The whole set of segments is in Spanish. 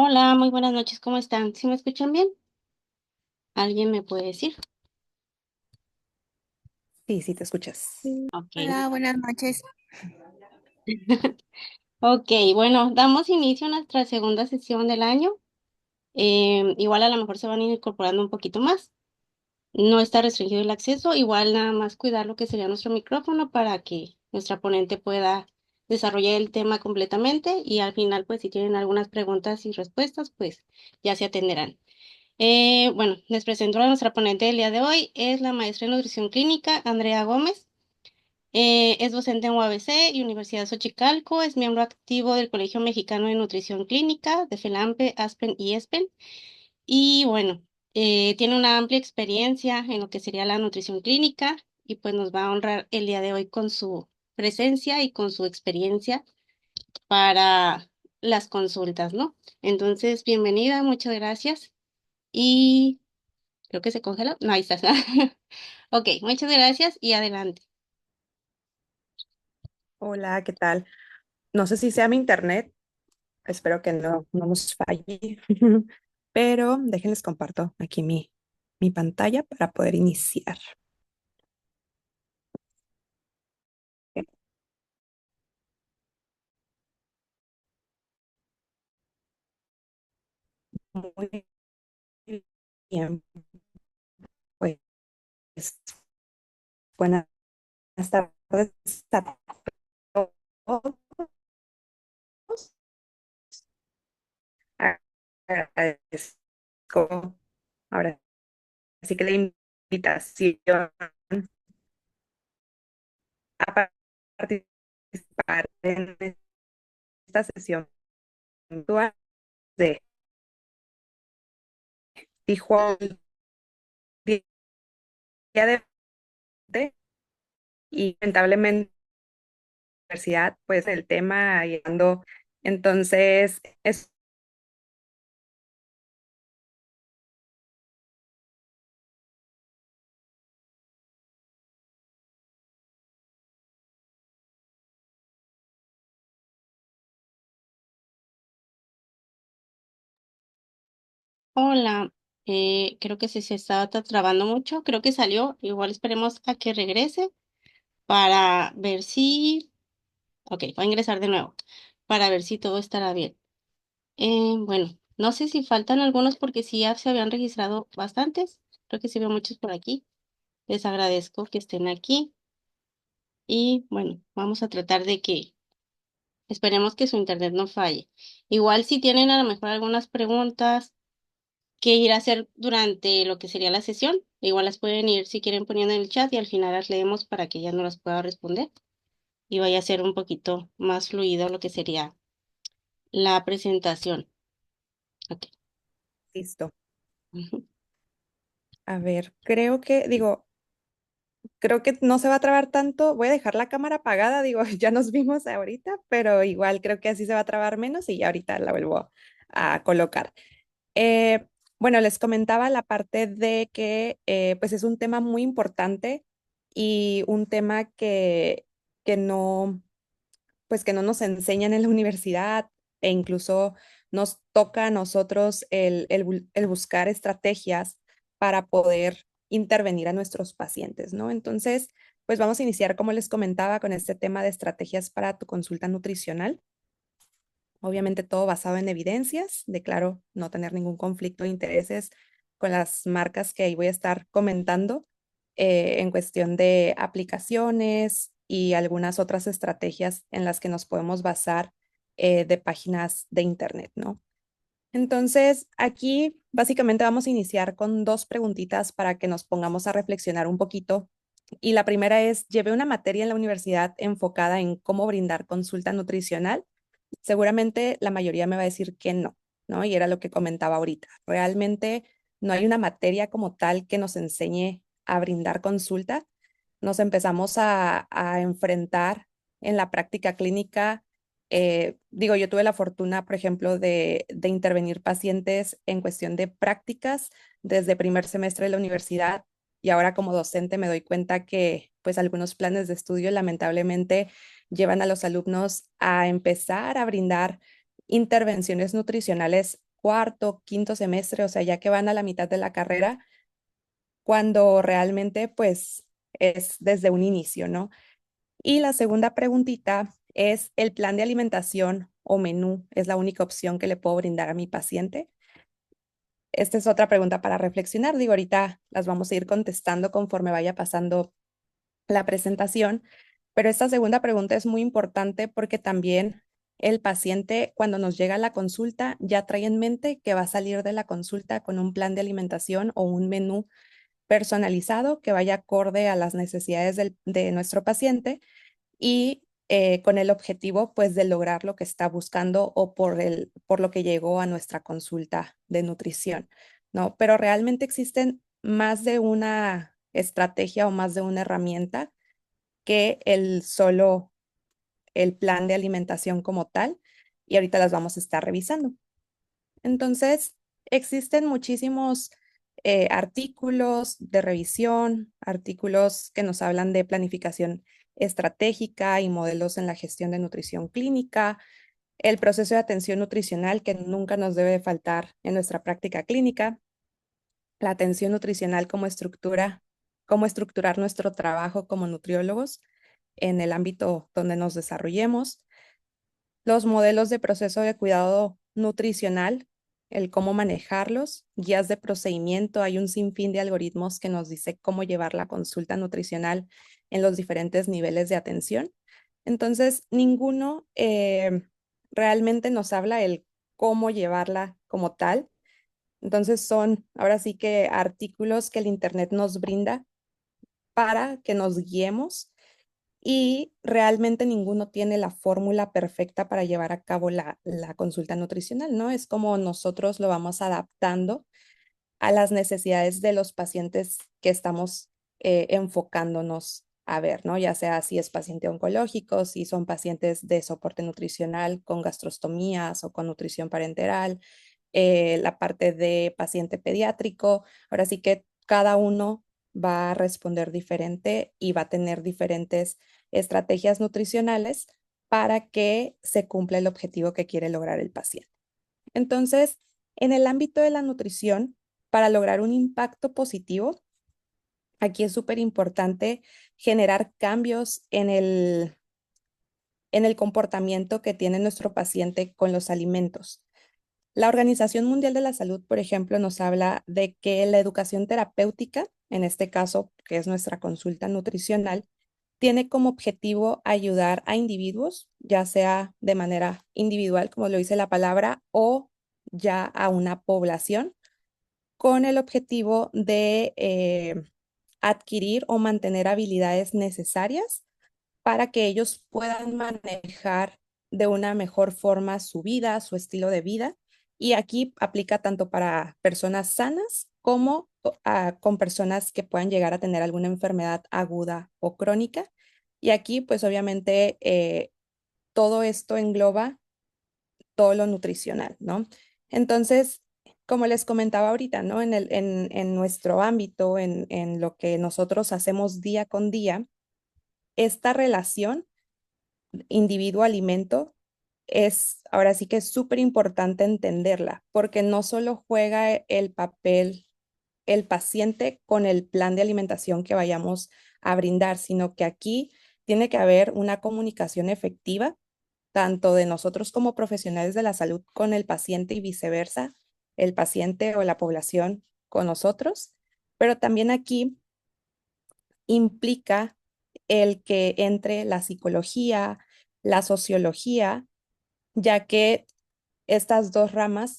Hola, muy buenas noches, ¿cómo están? ¿Sí me escuchan bien? ¿Alguien me puede decir? Sí, sí, te escuchas. Ok. Hola, buenas noches. Ok, bueno, damos inicio a nuestra segunda sesión del año. Igual a lo mejor se van a ir incorporando un poquito más. No está restringido el acceso, igual nada más cuidar lo que sería nuestro micrófono para que nuestra ponente pueda desarrollar el tema completamente y al final, pues si tienen algunas preguntas y respuestas, pues ya se atenderán. Bueno, les presento a nuestra ponente del día de hoy, es la maestra en nutrición clínica, Andrea Gómez. Es docente en UABC y Universidad de Xochicalco, es miembro activo del Colegio Mexicano de Nutrición Clínica, de FELAMPE, ASPEN y ESPEN. Y bueno, tiene una amplia experiencia en lo que sería la nutrición clínica y pues nos va a honrar el día de hoy con su presencia y con su experiencia para las consultas, ¿no? Entonces, bienvenida, muchas gracias. Y creo que se congeló. No, ahí está. Ok, muchas gracias y adelante. Hola, ¿qué tal? No sé si sea mi internet, espero que no nos falle, pero déjenles comparto aquí mi pantalla para poder iniciar. Muy bien, pues buenas tardes a todos. Agradezco ahora sí que la invitación a participar en esta sesión virtual de Tijuana, día de y lamentablemente la universidad, pues el tema llegando, entonces es Hola, creo que sí se estaba trabando mucho, creo que salió, igual esperemos a que regrese para ver si, ok, voy a ingresar de nuevo, para ver si todo estará bien. Bueno, no sé si faltan algunos porque sí ya se habían registrado bastantes, creo que sí veo muchos por aquí, les agradezco que estén aquí y bueno, vamos a tratar de que esperemos que su internet no falle. Igual si tienen a lo mejor algunas preguntas que ir a hacer durante lo que sería la sesión. Igual las pueden ir si quieren poniendo en el chat y al final las leemos para que ella no las pueda responder y vaya a ser un poquito más fluido lo que sería la presentación. Ok. listo. Ujú. A ver, creo que no se va a trabar tanto. Voy a dejar la cámara apagada, digo, ya nos vimos ahorita, pero igual creo que así se va a trabar menos y ya ahorita la vuelvo a colocar. Eh, bueno, les comentaba la parte de que pues es un tema muy importante y un tema que no, pues que no nos enseñan en la universidad e incluso nos toca a nosotros el buscar estrategias para poder intervenir a nuestros pacientes, ¿no? Entonces, pues vamos a iniciar, como les comentaba, con este tema de estrategias para tu consulta nutricional. Obviamente todo basado en evidencias. Declaro no tener ningún conflicto de intereses con las marcas que ahí voy a estar comentando en cuestión de aplicaciones y algunas otras estrategias en las que nos podemos basar de páginas de internet, ¿no? Entonces, aquí básicamente vamos a iniciar con dos preguntitas para que nos pongamos a reflexionar un poquito. Y la primera es, llevé una materia en la universidad enfocada en cómo brindar consulta nutricional. Seguramente la mayoría me va a decir que no, ¿no? Y era lo que comentaba ahorita. Realmente no hay una materia como tal que nos enseñe a brindar consulta. Nos empezamos a enfrentar en la práctica clínica. Digo, yo tuve la fortuna, por ejemplo, de intervenir pacientes en cuestión de prácticas desde primer semestre de la universidad y ahora como docente me doy cuenta que pues algunos planes de estudio lamentablemente llevan a los alumnos a empezar a brindar intervenciones nutricionales cuarto, quinto semestre, o sea, ya que van a la mitad de la carrera, cuando realmente pues es desde un inicio, ¿no? Y la segunda preguntita es, ¿el plan de alimentación o menú es la única opción que le puedo brindar a mi paciente? Esta es otra pregunta para reflexionar. Digo, ahorita las vamos a ir contestando conforme vaya pasando la presentación, pero esta segunda pregunta es muy importante porque también el paciente cuando nos llega a la consulta ya trae en mente que va a salir de la consulta con un plan de alimentación o un menú personalizado que vaya acorde a las necesidades de nuestro paciente y con el objetivo pues de lograr lo que está buscando o por lo que llegó a nuestra consulta de nutrición, ¿no? Pero realmente existen más de una estrategia o más de una herramienta que el plan de alimentación como tal, y ahorita las vamos a estar revisando. Entonces, existen muchísimos artículos de revisión, artículos que nos hablan de planificación estratégica y modelos en la gestión de nutrición clínica, el proceso de atención nutricional que nunca nos debe faltar en nuestra práctica clínica, la atención nutricional como estructura, cómo estructurar nuestro trabajo como nutriólogos en el ámbito donde nos desarrollemos, los modelos de proceso de cuidado nutricional, el cómo manejarlos, guías de procedimiento, hay un sinfín de algoritmos que nos dice cómo llevar la consulta nutricional en los diferentes niveles de atención. Entonces, ninguno realmente nos habla el cómo llevarla como tal. Entonces, son ahora sí que artículos que el Internet nos brinda para que nos guiemos y realmente ninguno tiene la fórmula perfecta para llevar a cabo la consulta nutricional, ¿no? Es como nosotros lo vamos adaptando a las necesidades de los pacientes que estamos enfocándonos a ver, ¿no? Ya sea si es paciente oncológico, si son pacientes de soporte nutricional con gastrostomías o con nutrición parenteral, la parte de paciente pediátrico. Ahora sí que cada uno va a responder diferente y va a tener diferentes estrategias nutricionales para que se cumpla el objetivo que quiere lograr el paciente. Entonces, en el ámbito de la nutrición, para lograr un impacto positivo, aquí es súper importante generar cambios en el comportamiento que tiene nuestro paciente con los alimentos. La Organización Mundial de la Salud, por ejemplo, nos habla de que la educación terapéutica, en este caso, que es nuestra consulta nutricional, tiene como objetivo ayudar a individuos, ya sea de manera individual, como lo dice la palabra, o ya a una población, con el objetivo de adquirir o mantener habilidades necesarias para que ellos puedan manejar de una mejor forma su vida, su estilo de vida. Y aquí aplica tanto para personas sanas como con personas que puedan llegar a tener alguna enfermedad aguda o crónica. Y aquí, pues obviamente, todo esto engloba todo lo nutricional, ¿no? Entonces, como les comentaba ahorita, ¿no? En nuestro ámbito, en lo que nosotros hacemos día con día, esta relación individuo-alimento es, ahora sí que es súper importante entenderla, porque no solo juega el papel el paciente con el plan de alimentación que vayamos a brindar, sino que aquí tiene que haber una comunicación efectiva, tanto de nosotros como profesionales de la salud con el paciente y viceversa, el paciente o la población con nosotros, pero también aquí implica el que entre la psicología, la sociología, ya que estas dos ramas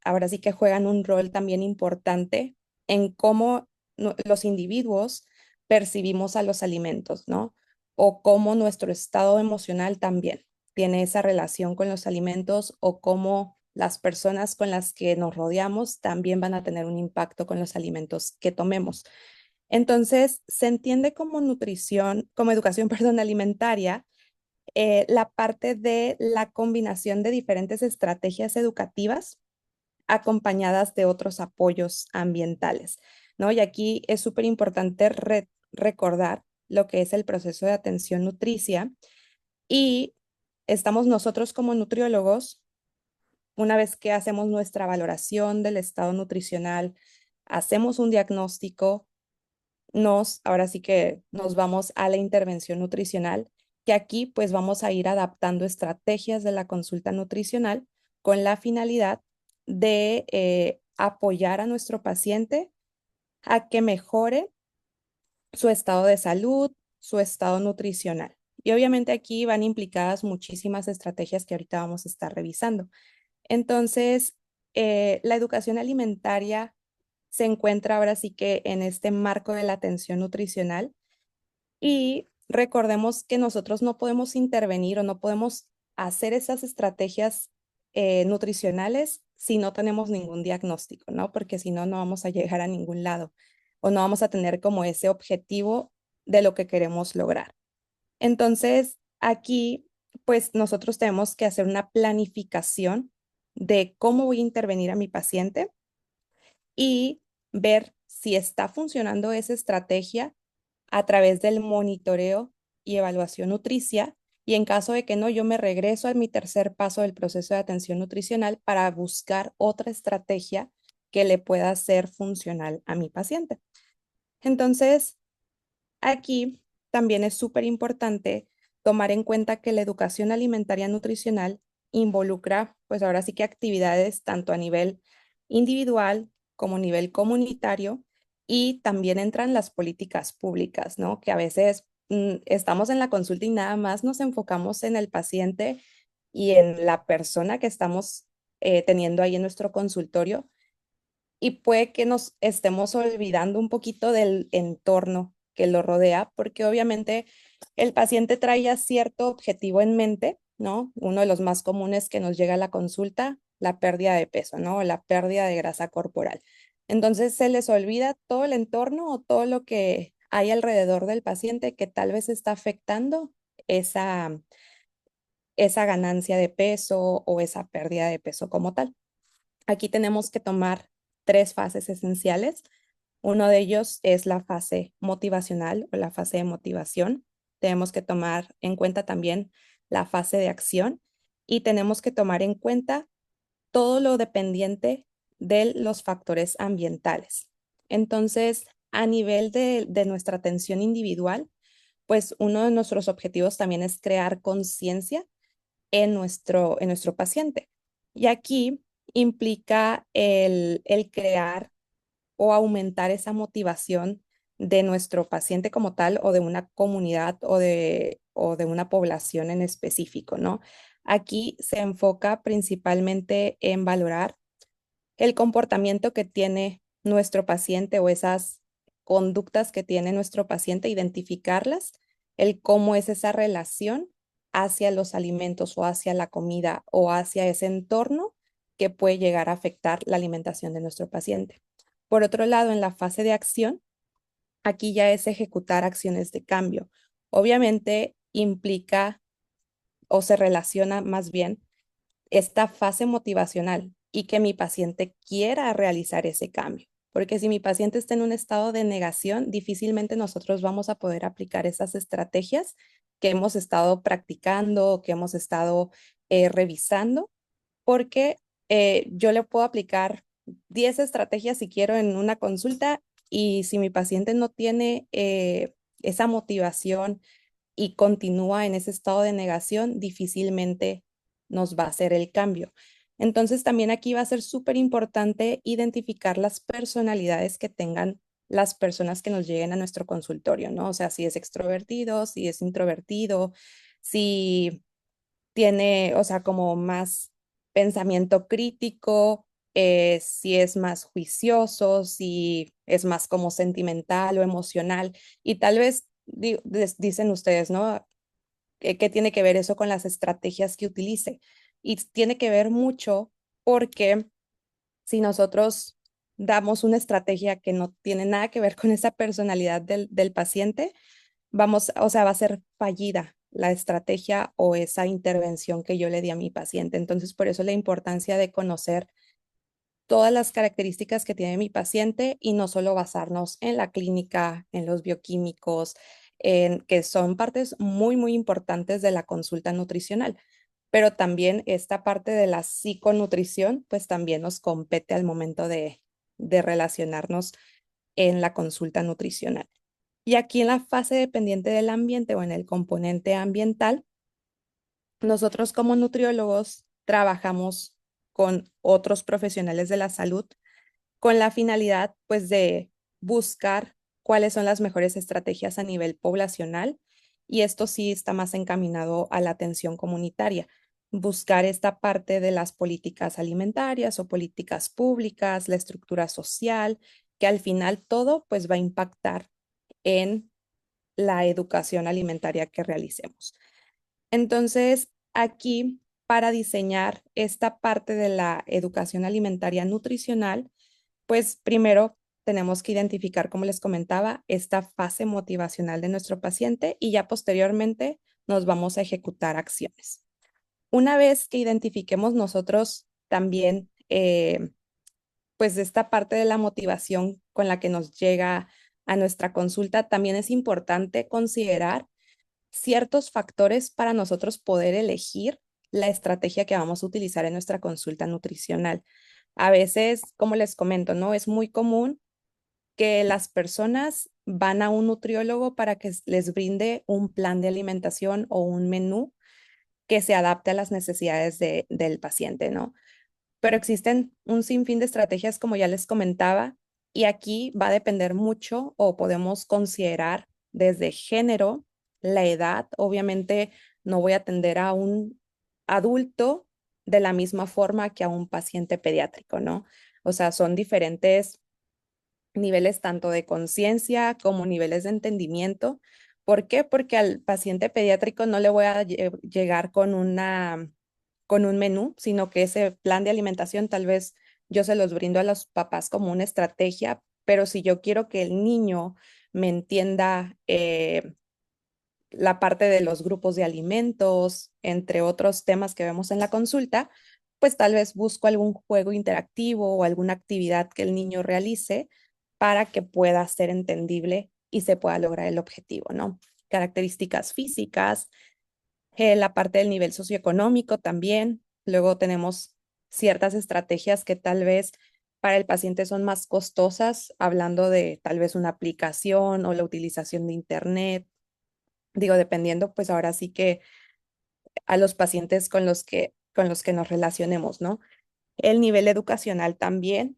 ahora sí que juegan un rol también importante en cómo los individuos percibimos a los alimentos, ¿no? O cómo nuestro estado emocional también tiene esa relación con los alimentos o cómo las personas con las que nos rodeamos también van a tener un impacto con los alimentos que tomemos. Entonces, se entiende como nutrición, como educación, perdón, alimentaria, la parte de la combinación de diferentes estrategias educativas acompañadas de otros apoyos ambientales, ¿no? Y aquí es súper importante recordar lo que es el proceso de atención nutricia y estamos nosotros como nutriólogos una vez que hacemos nuestra valoración del estado nutricional, hacemos un diagnóstico, ahora sí que nos vamos a la intervención nutricional, que aquí pues vamos a ir adaptando estrategias de la consulta nutricional con la finalidad de apoyar a nuestro paciente a que mejore su estado de salud, su estado nutricional. Y obviamente aquí van implicadas muchísimas estrategias que ahorita vamos a estar revisando. Entonces, la educación alimentaria se encuentra ahora sí que en este marco de la atención nutricional y recordemos que nosotros no podemos intervenir o no podemos hacer esas estrategias nutricionales si no tenemos ningún diagnóstico, ¿no? Porque si no, no vamos a llegar a ningún lado o no vamos a tener como ese objetivo de lo que queremos lograr. Entonces, aquí, pues nosotros tenemos que hacer una planificación de cómo voy a intervenir a mi paciente y ver si está funcionando esa estrategia a través del monitoreo y evaluación nutricia. Y en caso de que no, yo me regreso a mi tercer paso del proceso de atención nutricional para buscar otra estrategia que le pueda ser funcional a mi paciente. Entonces, aquí también es súper importante tomar en cuenta que la educación alimentaria nutricional involucra, pues ahora sí que actividades tanto a nivel individual como a nivel comunitario y también entran las políticas públicas, ¿no? Que a veces estamos en la consulta y nada más nos enfocamos en el paciente y en la persona que estamos teniendo ahí en nuestro consultorio y puede que nos estemos olvidando un poquito del entorno que lo rodea, porque obviamente el paciente trae ya cierto objetivo en mente, ¿no? Uno de los más comunes que nos llega a la consulta, la pérdida de peso, ¿no? La pérdida de grasa corporal. Entonces se les olvida todo el entorno o todo lo que hay alrededor del paciente que tal vez está afectando esa, esa ganancia de peso o esa pérdida de peso como tal. Aquí tenemos que tomar tres fases esenciales. Uno de ellos es la fase motivacional o la fase de motivación. Tenemos que tomar en cuenta también la fase de acción y tenemos que tomar en cuenta todo lo dependiente de los factores ambientales. Entonces, a nivel de nuestra atención individual, pues uno de nuestros objetivos también es crear conciencia en nuestro paciente. Y aquí implica el crear o aumentar esa motivación de nuestro paciente como tal o de una comunidad o de una población en específico, ¿no? Aquí se enfoca principalmente en valorar el comportamiento que tiene nuestro paciente o esas conductas que tiene nuestro paciente, identificarlas, el cómo es esa relación hacia los alimentos o hacia la comida o hacia ese entorno que puede llegar a afectar la alimentación de nuestro paciente. Por otro lado, en la fase de acción, aquí ya es ejecutar acciones de cambio. Obviamente implica o se relaciona más bien esta fase motivacional y que mi paciente quiera realizar ese cambio. Porque si mi paciente está en un estado de negación, difícilmente nosotros vamos a poder aplicar esas estrategias que hemos estado practicando, que hemos estado revisando, porque yo le puedo aplicar 10 estrategias si quiero en una consulta y si mi paciente no tiene esa motivación y continúa en ese estado de negación, difícilmente nos va a hacer el cambio. Entonces, también aquí va a ser súper importante identificar las personalidades que tengan las personas que nos lleguen a nuestro consultorio, ¿no? O sea, si es extrovertido, si es introvertido, si tiene, o sea, como más pensamiento crítico, si es más juicioso, si es más como sentimental o emocional. Y tal vez dicen ustedes, ¿no? ¿Qué tiene que ver eso con las estrategias que utilice? Y tiene que ver mucho porque si nosotros damos una estrategia que no tiene nada que ver con esa personalidad del paciente, vamos, o sea, va a ser fallida la estrategia o esa intervención que yo le di a mi paciente. Entonces, por eso la importancia de conocer todas las características que tiene mi paciente y no solo basarnos en la clínica, en los bioquímicos, en, que son partes muy, muy importantes de la consulta nutricional, pero también esta parte de la psiconutrición, pues también nos compete al momento de relacionarnos en la consulta nutricional. Y aquí en la fase dependiente del ambiente o en el componente ambiental, nosotros como nutriólogos trabajamos con otros profesionales de la salud con la finalidad pues de buscar cuáles son las mejores estrategias a nivel poblacional y esto sí está más encaminado a la atención comunitaria. Buscar esta parte de las políticas alimentarias o políticas públicas, la estructura social, que al final todo pues va a impactar en la educación alimentaria que realicemos. Entonces, aquí para diseñar esta parte de la educación alimentaria nutricional, pues primero tenemos que identificar, como les comentaba, esta fase motivacional de nuestro paciente y ya posteriormente nos vamos a ejecutar acciones. Una vez que identifiquemos nosotros también, pues esta parte de la motivación con la que nos llega a nuestra consulta, también es importante considerar ciertos factores para nosotros poder elegir la estrategia que vamos a utilizar en nuestra consulta nutricional. A veces, como les comento, ¿no? Es muy común que las personas van a un nutriólogo para que les brinde un plan de alimentación o un menú que se adapte a las necesidades del paciente, ¿no? Pero existen un sinfín de estrategias, como ya les comentaba, y aquí va a depender mucho o podemos considerar desde género, la edad. Obviamente no voy a atender a un adulto de la misma forma que a un paciente pediátrico, ¿no? O sea, son diferentes niveles tanto de conciencia como niveles de entendimiento. ¿Por qué? Porque al paciente pediátrico no le voy a llegar con un menú, sino que ese plan de alimentación tal vez yo se los brindo a los papás como una estrategia, pero si yo quiero que el niño me entienda la parte de los grupos de alimentos, entre otros temas que vemos en la consulta, pues tal vez busco algún juego interactivo o alguna actividad que el niño realice para que pueda ser entendible y se pueda lograr el objetivo, ¿no? Características físicas, la parte del nivel socioeconómico también. Luego tenemos ciertas estrategias que tal vez para el paciente son más costosas, hablando de tal vez una aplicación o la utilización de Internet. Digo, dependiendo, pues ahora sí que a los pacientes con los que nos relacionemos, ¿no? El nivel educacional también,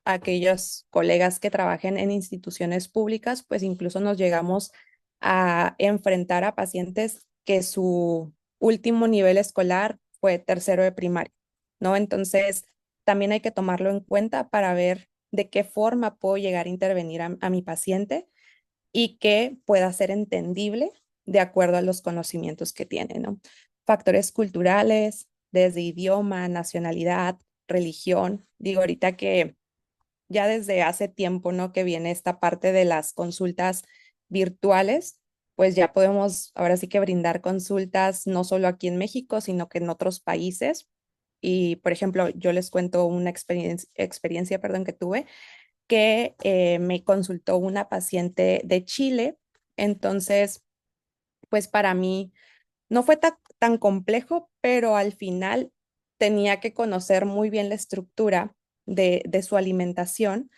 aquellos colegas que trabajen en instituciones públicas, pues incluso nos llegamos a enfrentar a pacientes que su último nivel escolar fue tercero de primaria, ¿no? Entonces, también hay que tomarlo en cuenta para ver de qué forma puedo llegar a intervenir a mi paciente y que pueda ser entendible de acuerdo a los conocimientos que tiene, ¿no? Factores culturales, desde idioma, nacionalidad, religión. Digo, ahorita que ya desde hace tiempo, ¿no? Que viene esta parte de las consultas virtuales, pues ya podemos ahora sí que brindar consultas no solo aquí en México, sino que en otros países. Y, por ejemplo, yo les cuento una experiencia, perdón, que tuve que me consultó una paciente de Chile. Entonces, pues para mí no fue tan complejo, pero al final tenía que conocer muy bien la estructura de su alimentación,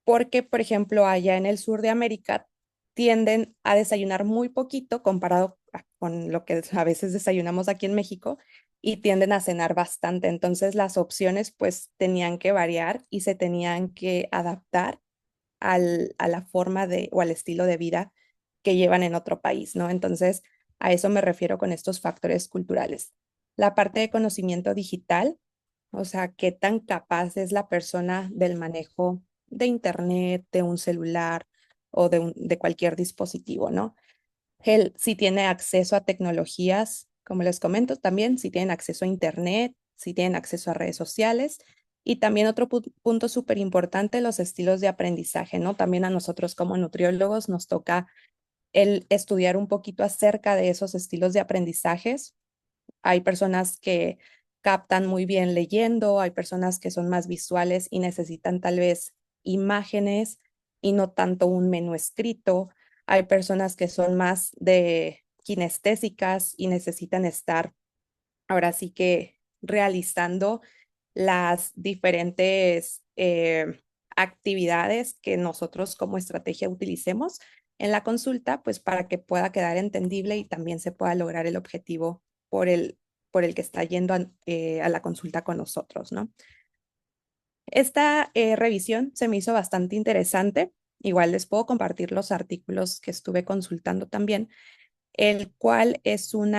porque, por ejemplo, allá en el sur de América tienden a desayunar muy poquito comparado con lo que a veces desayunamos aquí en México y tienden a cenar bastante. Entonces, las opciones pues tenían que variar y se tenían que adaptar a la forma de o al estilo de vida que llevan en otro país, ¿no? Entonces, a eso me refiero con estos factores culturales. La parte de conocimiento digital, o sea, qué tan capaz es la persona del manejo de internet, de un celular o de cualquier dispositivo, ¿no? Si tiene acceso a tecnologías, como les comento, también si tienen acceso a internet, si tienen acceso a redes sociales. Y también otro punto súper importante, los estilos de aprendizaje, ¿no? También a nosotros como nutriólogos nos toca el estudiar un poquito acerca de esos estilos de aprendizajes. Hay personas que captan muy bien leyendo, hay personas que son más visuales y necesitan tal vez imágenes y no tanto un menú escrito. Hay personas que son más de kinestésicas y necesitan estar ahora sí que realizando las diferentes actividades que nosotros como estrategia utilicemos en la consulta, pues para que pueda quedar entendible y también se pueda lograr el objetivo por el que está yendo a la consulta con nosotros, ¿no? Esta revisión se me hizo bastante interesante. Igual les puedo compartir los artículos que estuve consultando también, el cual es un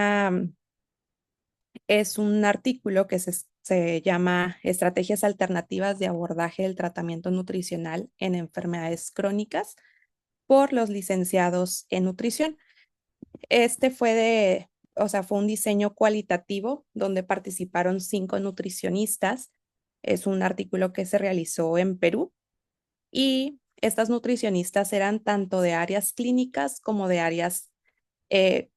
artículo que se llama Estrategias alternativas de abordaje del tratamiento nutricional en enfermedades crónicas por los licenciados en nutrición. Este o sea, fue un diseño cualitativo donde participaron 5 nutricionistas. Es un artículo que se realizó en Perú y estas nutricionistas eran tanto de áreas clínicas como de áreas eh,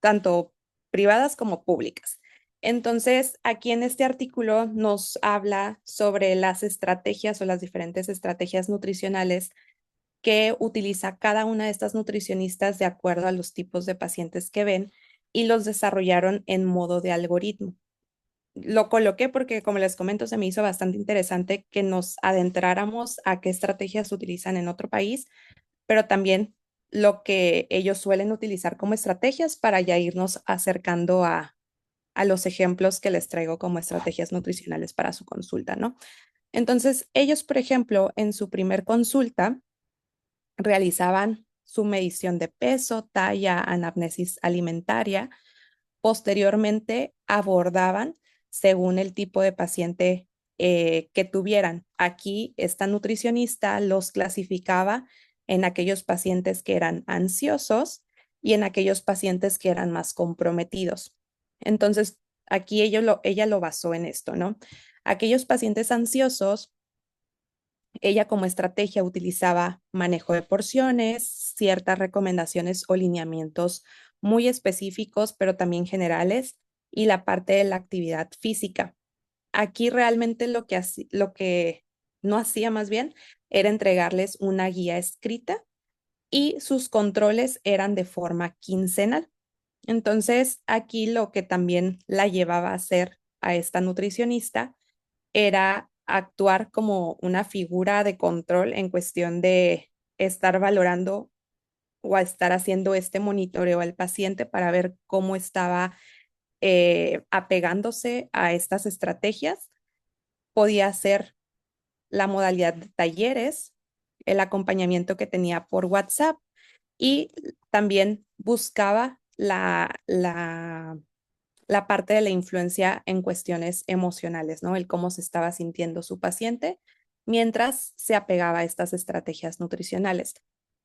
tanto privadas como públicas. Entonces, aquí en este artículo nos habla sobre las estrategias o las diferentes estrategias nutricionales que utiliza cada una de estas nutricionistas de acuerdo a los tipos de pacientes que ven y los desarrollaron en modo de algoritmo. Lo coloqué porque, como les comento, se me hizo bastante interesante que nos adentráramos a qué estrategias utilizan en otro país, pero también lo que ellos suelen utilizar como estrategias para ya irnos acercando a los ejemplos que les traigo como estrategias nutricionales para su consulta, ¿no? Entonces, ellos, por ejemplo, en su primer consulta realizaban su medición de peso, talla, anamnesis alimentaria. Posteriormente abordaban según el tipo de paciente que tuvieran. Aquí esta nutricionista los clasificaba en aquellos pacientes que eran ansiosos y en aquellos pacientes que eran más comprometidos. Entonces, aquí ella lo basó en esto, ¿no? Aquellos pacientes ansiosos, ella como estrategia utilizaba manejo de porciones, ciertas recomendaciones o lineamientos muy específicos, pero también generales, y la parte de la actividad física. Aquí realmente lo que no hacía más bien era entregarles una guía escrita y sus controles eran de forma quincenal. Entonces, aquí lo que también la llevaba a hacer a esta nutricionista era actuar como una figura de control en cuestión de estar valorando o a estar haciendo este monitoreo al paciente para ver cómo estaba apegándose a estas estrategias. Podía ser la modalidad de talleres, el acompañamiento que tenía por WhatsApp y también buscaba la parte de la influencia en cuestiones emocionales, ¿no? El cómo se estaba sintiendo su paciente mientras se apegaba a estas estrategias nutricionales.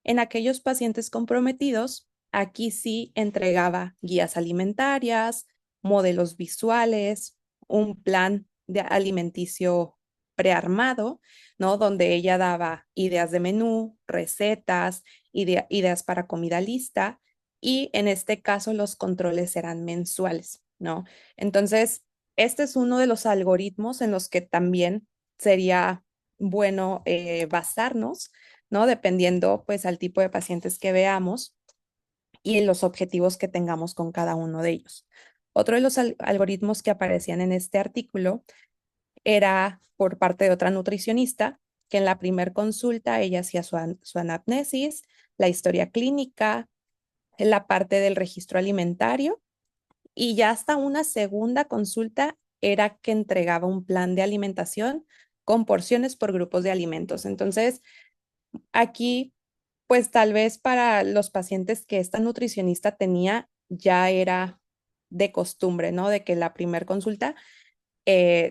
En aquellos pacientes comprometidos, aquí sí entregaba guías alimentarias, modelos visuales, un plan de alimenticio prearmado, ¿no? Donde ella daba ideas de menú, recetas, ideas para comida lista y en este caso los controles eran mensuales, ¿no? Entonces, este es uno de los algoritmos en los que también sería bueno basarnos, ¿no? Dependiendo pues al tipo de pacientes que veamos y en los objetivos que tengamos con cada uno de ellos. Otro de los algoritmos que aparecían en este artículo era por parte de otra nutricionista, que en la primer consulta ella hacía su anamnesis, la historia clínica, la parte del registro alimentario y ya hasta una segunda consulta era que entregaba un plan de alimentación con porciones por grupos de alimentos. Entonces, aquí, pues tal vez para los pacientes que esta nutricionista tenía, ya era de costumbre, ¿no? De que la primer consulta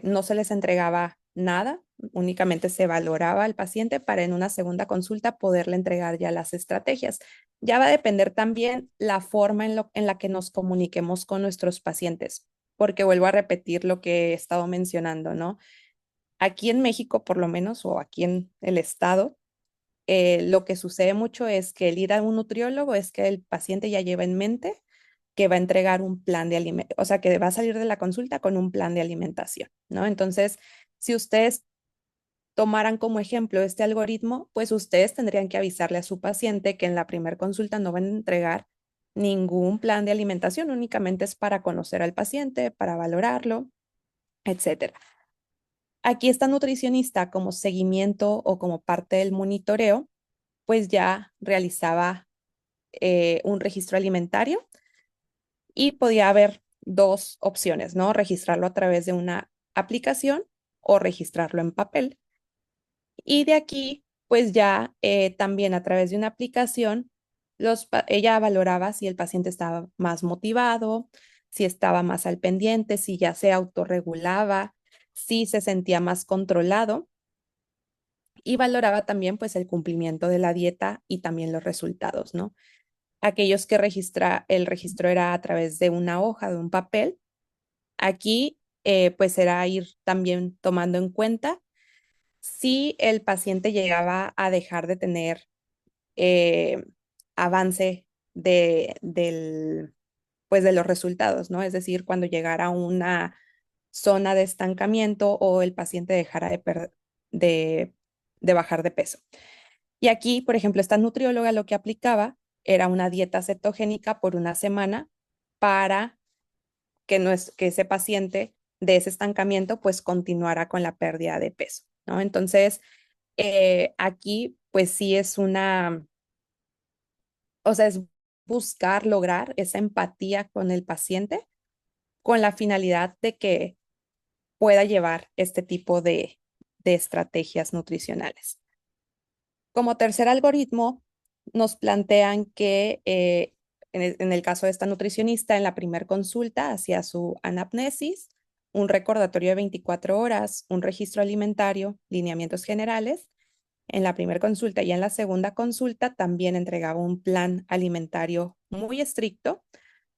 no se les entregaba nada, únicamente se valoraba al paciente para en una segunda consulta poderle entregar ya las estrategias. Ya va a depender también la forma en la que nos comuniquemos con nuestros pacientes, porque vuelvo a repetir lo que he estado mencionando, ¿no? Aquí en México, por lo menos, o aquí en el estado, lo que sucede mucho es que el ir a un nutriólogo es que el paciente ya lleva en mente que va a entregar un plan de alimentación, o sea, que va a salir de la consulta con un plan de alimentación, ¿no? Entonces, si ustedes tomaran como ejemplo este algoritmo, pues ustedes tendrían que avisarle a su paciente que en la primera consulta no van a entregar ningún plan de alimentación, únicamente es para conocer al paciente, para valorarlo, etcétera. Aquí esta nutricionista como seguimiento o como parte del monitoreo, pues ya realizaba un registro alimentario y podía haber dos opciones, ¿no? Registrarlo a través de una aplicación o registrarlo en papel. Y de aquí, pues ya también a través de una aplicación, ella valoraba si el paciente estaba más motivado, si estaba más al pendiente, si ya se autorregulaba, si se sentía más controlado y valoraba también pues el cumplimiento de la dieta y también los resultados, ¿no? Aquellos que el registro era a través de una hoja, de un papel, aquí pues era ir también tomando en cuenta si el paciente llegaba a dejar de tener eh, avance pues de los resultados, ¿no? Es decir, cuando llegara a una zona de estancamiento o el paciente dejara de, de bajar de peso. Y aquí, por ejemplo, esta nutrióloga lo que aplicaba era una dieta cetogénica por una semana para que, no es, que ese paciente de ese estancamiento pues continuara con la pérdida de peso, ¿no? Entonces, aquí pues sí es o sea, es buscar lograr esa empatía con el paciente con la finalidad de que pueda llevar este tipo de estrategias nutricionales. Como tercer algoritmo, nos plantean que en el caso de esta nutricionista, en la primera consulta hacía su anamnesis, un recordatorio de 24 horas, un registro alimentario, lineamientos generales. En la primera consulta y en la segunda consulta también entregaba un plan alimentario muy estricto,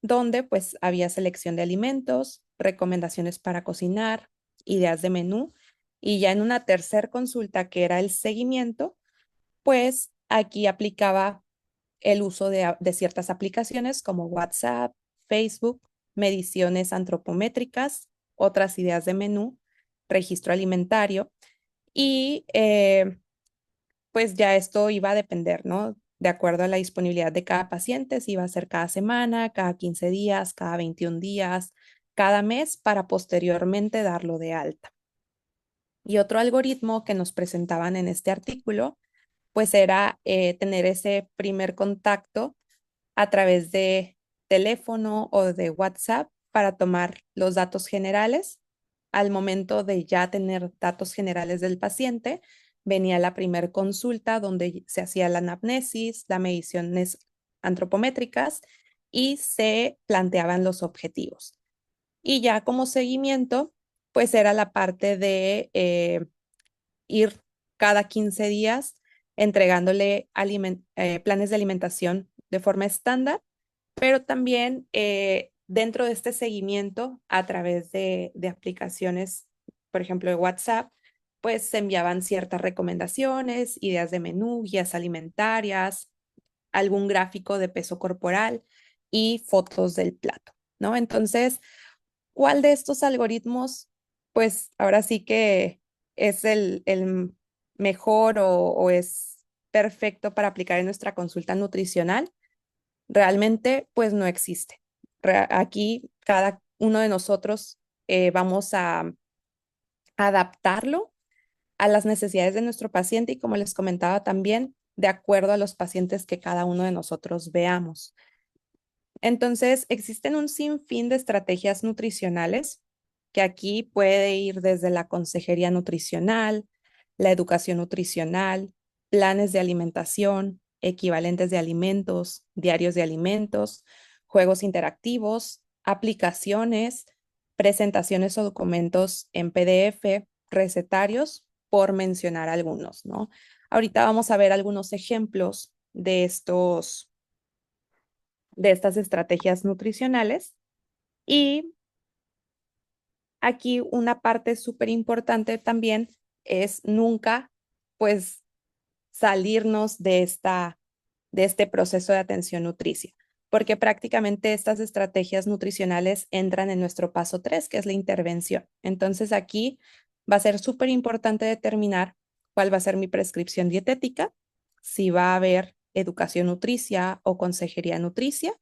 donde pues había selección de alimentos, recomendaciones para cocinar, ideas de menú. Y ya en una tercera consulta, que era el seguimiento, pues aquí aplicaba el uso de ciertas aplicaciones como WhatsApp, Facebook, mediciones antropométricas, otras ideas de menú, registro alimentario y pues ya esto iba a depender, ¿no? De acuerdo a la disponibilidad de cada paciente, si iba a ser cada semana, cada 15 días, cada 21 días, cada mes, para posteriormente darlo de alta. Y otro algoritmo que nos presentaban en este artículo pues era tener ese primer contacto a través de teléfono o de WhatsApp para tomar los datos generales. Al momento de ya tener datos generales del paciente, venía la primer consulta donde se hacía la anamnesis, las mediciones antropométricas y se planteaban los objetivos. Y ya como seguimiento, pues era la parte de ir cada 15 días entregándole planes de alimentación de forma estándar, pero también dentro de este seguimiento a través de aplicaciones, por ejemplo, de WhatsApp, pues se enviaban ciertas recomendaciones, ideas de menú, guías alimentarias, algún gráfico de peso corporal y fotos del plato, ¿no? Entonces, ¿cuál de estos algoritmos, pues ahora sí que es el mejor o es perfecto para aplicar en nuestra consulta nutricional? Realmente, pues no existe. Aquí cada uno de nosotros vamos a adaptarlo a las necesidades de nuestro paciente y como les comentaba también, de acuerdo a los pacientes que cada uno de nosotros veamos. Entonces, existen un sinfín de estrategias nutricionales que aquí puede ir desde la consejería nutricional, la educación nutricional, planes de alimentación, equivalentes de alimentos, diarios de alimentos, juegos interactivos, aplicaciones, presentaciones o documentos en PDF, recetarios, por mencionar algunos, ¿no? Ahorita vamos a ver algunos ejemplos de estas estrategias nutricionales. Y aquí una parte súper importante también es nunca, pues, salirnos de este proceso de atención nutricia, porque prácticamente estas estrategias nutricionales entran en nuestro paso 3, que es la intervención. Entonces aquí va a ser súper importante determinar cuál va a ser mi prescripción dietética, si va a haber educación nutricia o consejería nutricia.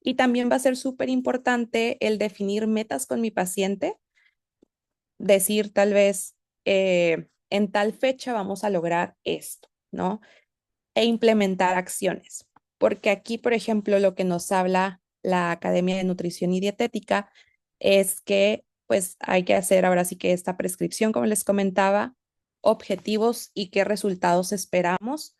Y también va a ser súper importante el definir metas con mi paciente, decir tal vez en tal fecha vamos a lograr esto, ¿no? E implementar acciones. Porque aquí, por ejemplo, lo que nos habla la Academia de Nutrición y Dietética es que pues hay que hacer ahora sí que esta prescripción, como les comentaba, objetivos y qué resultados esperamos,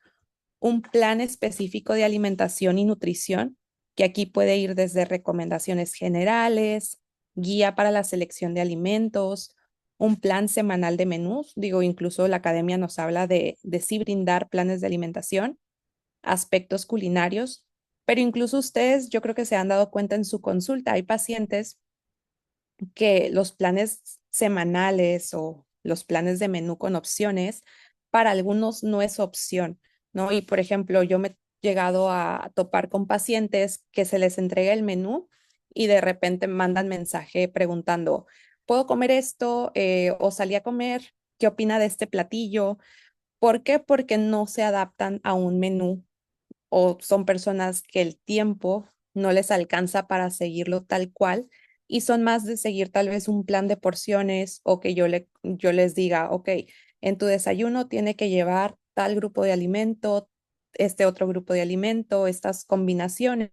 un plan específico de alimentación y nutrición, que aquí puede ir desde recomendaciones generales, guía para la selección de alimentos, un plan semanal de menús. Digo, incluso la academia nos habla de sí brindar planes de alimentación, aspectos culinarios, pero incluso ustedes, yo creo que se han dado cuenta en su consulta, hay pacientes que los planes semanales o los planes de menú con opciones, para algunos no es opción, ¿no? Y por ejemplo, yo me he llegado a topar con pacientes que se les entrega el menú y de repente me mandan mensaje preguntando, ¿puedo comer esto? ¿O salí a comer? ¿Qué opina de este platillo? ¿Por qué? Porque no se adaptan a un menú o son personas que el tiempo no les alcanza para seguirlo tal cual y son más de seguir tal vez un plan de porciones o que yo les diga, ok, en tu desayuno tiene que llevar tal grupo de alimento, este otro grupo de alimento, estas combinaciones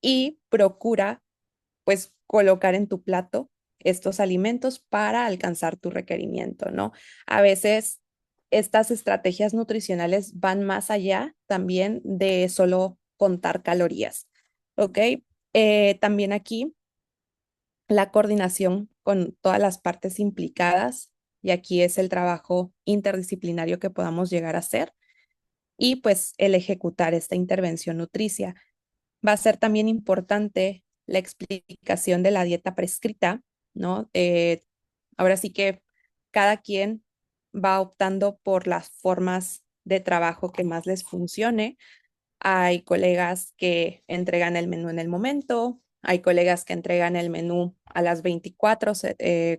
y procura pues colocar en tu plato estos alimentos para alcanzar tu requerimiento, ¿no? A veces estas estrategias nutricionales van más allá también de solo contar calorías, ¿ok? También aquí la coordinación con todas las partes implicadas y aquí es el trabajo interdisciplinario que podamos llegar a hacer y pues el ejecutar esta intervención nutricia. Va a ser también importante la explicación de la dieta prescrita, ¿no? Ahora sí que cada quien va optando por las formas de trabajo que más les funcione. Hay colegas que entregan el menú en el momento, hay colegas que entregan el menú a las 24,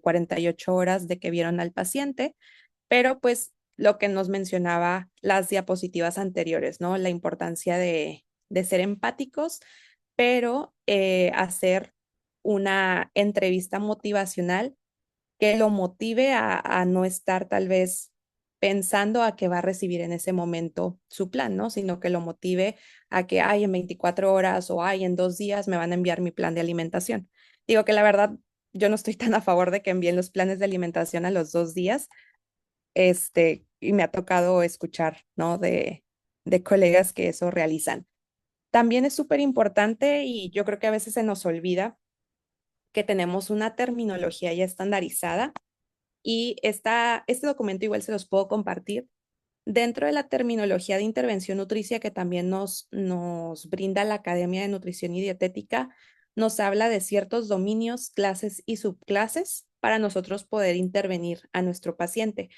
48 horas de que vieron al paciente, pero pues lo que nos mencionaba las diapositivas anteriores, ¿no? La importancia de ser empáticos, pero hacer una entrevista motivacional que lo motive a no estar tal vez pensando a que va a recibir en ese momento su plan, ¿no? Sino que lo motive a que, ay, en 24 horas o, ay, en 2 días me van a enviar mi plan de alimentación. Digo que la verdad, yo no estoy tan a favor de que envíen los planes de alimentación a los 2 días, y me ha tocado escuchar, ¿no? De colegas que eso realizan. También es súper importante y yo creo que a veces se nos olvida que tenemos una terminología ya estandarizada y este documento igual se los puedo compartir. Dentro de la terminología de intervención nutricia que también nos brinda la Academia de Nutrición y Dietética, nos habla de ciertos dominios, clases y subclases para nosotros poder intervenir a nuestro paciente.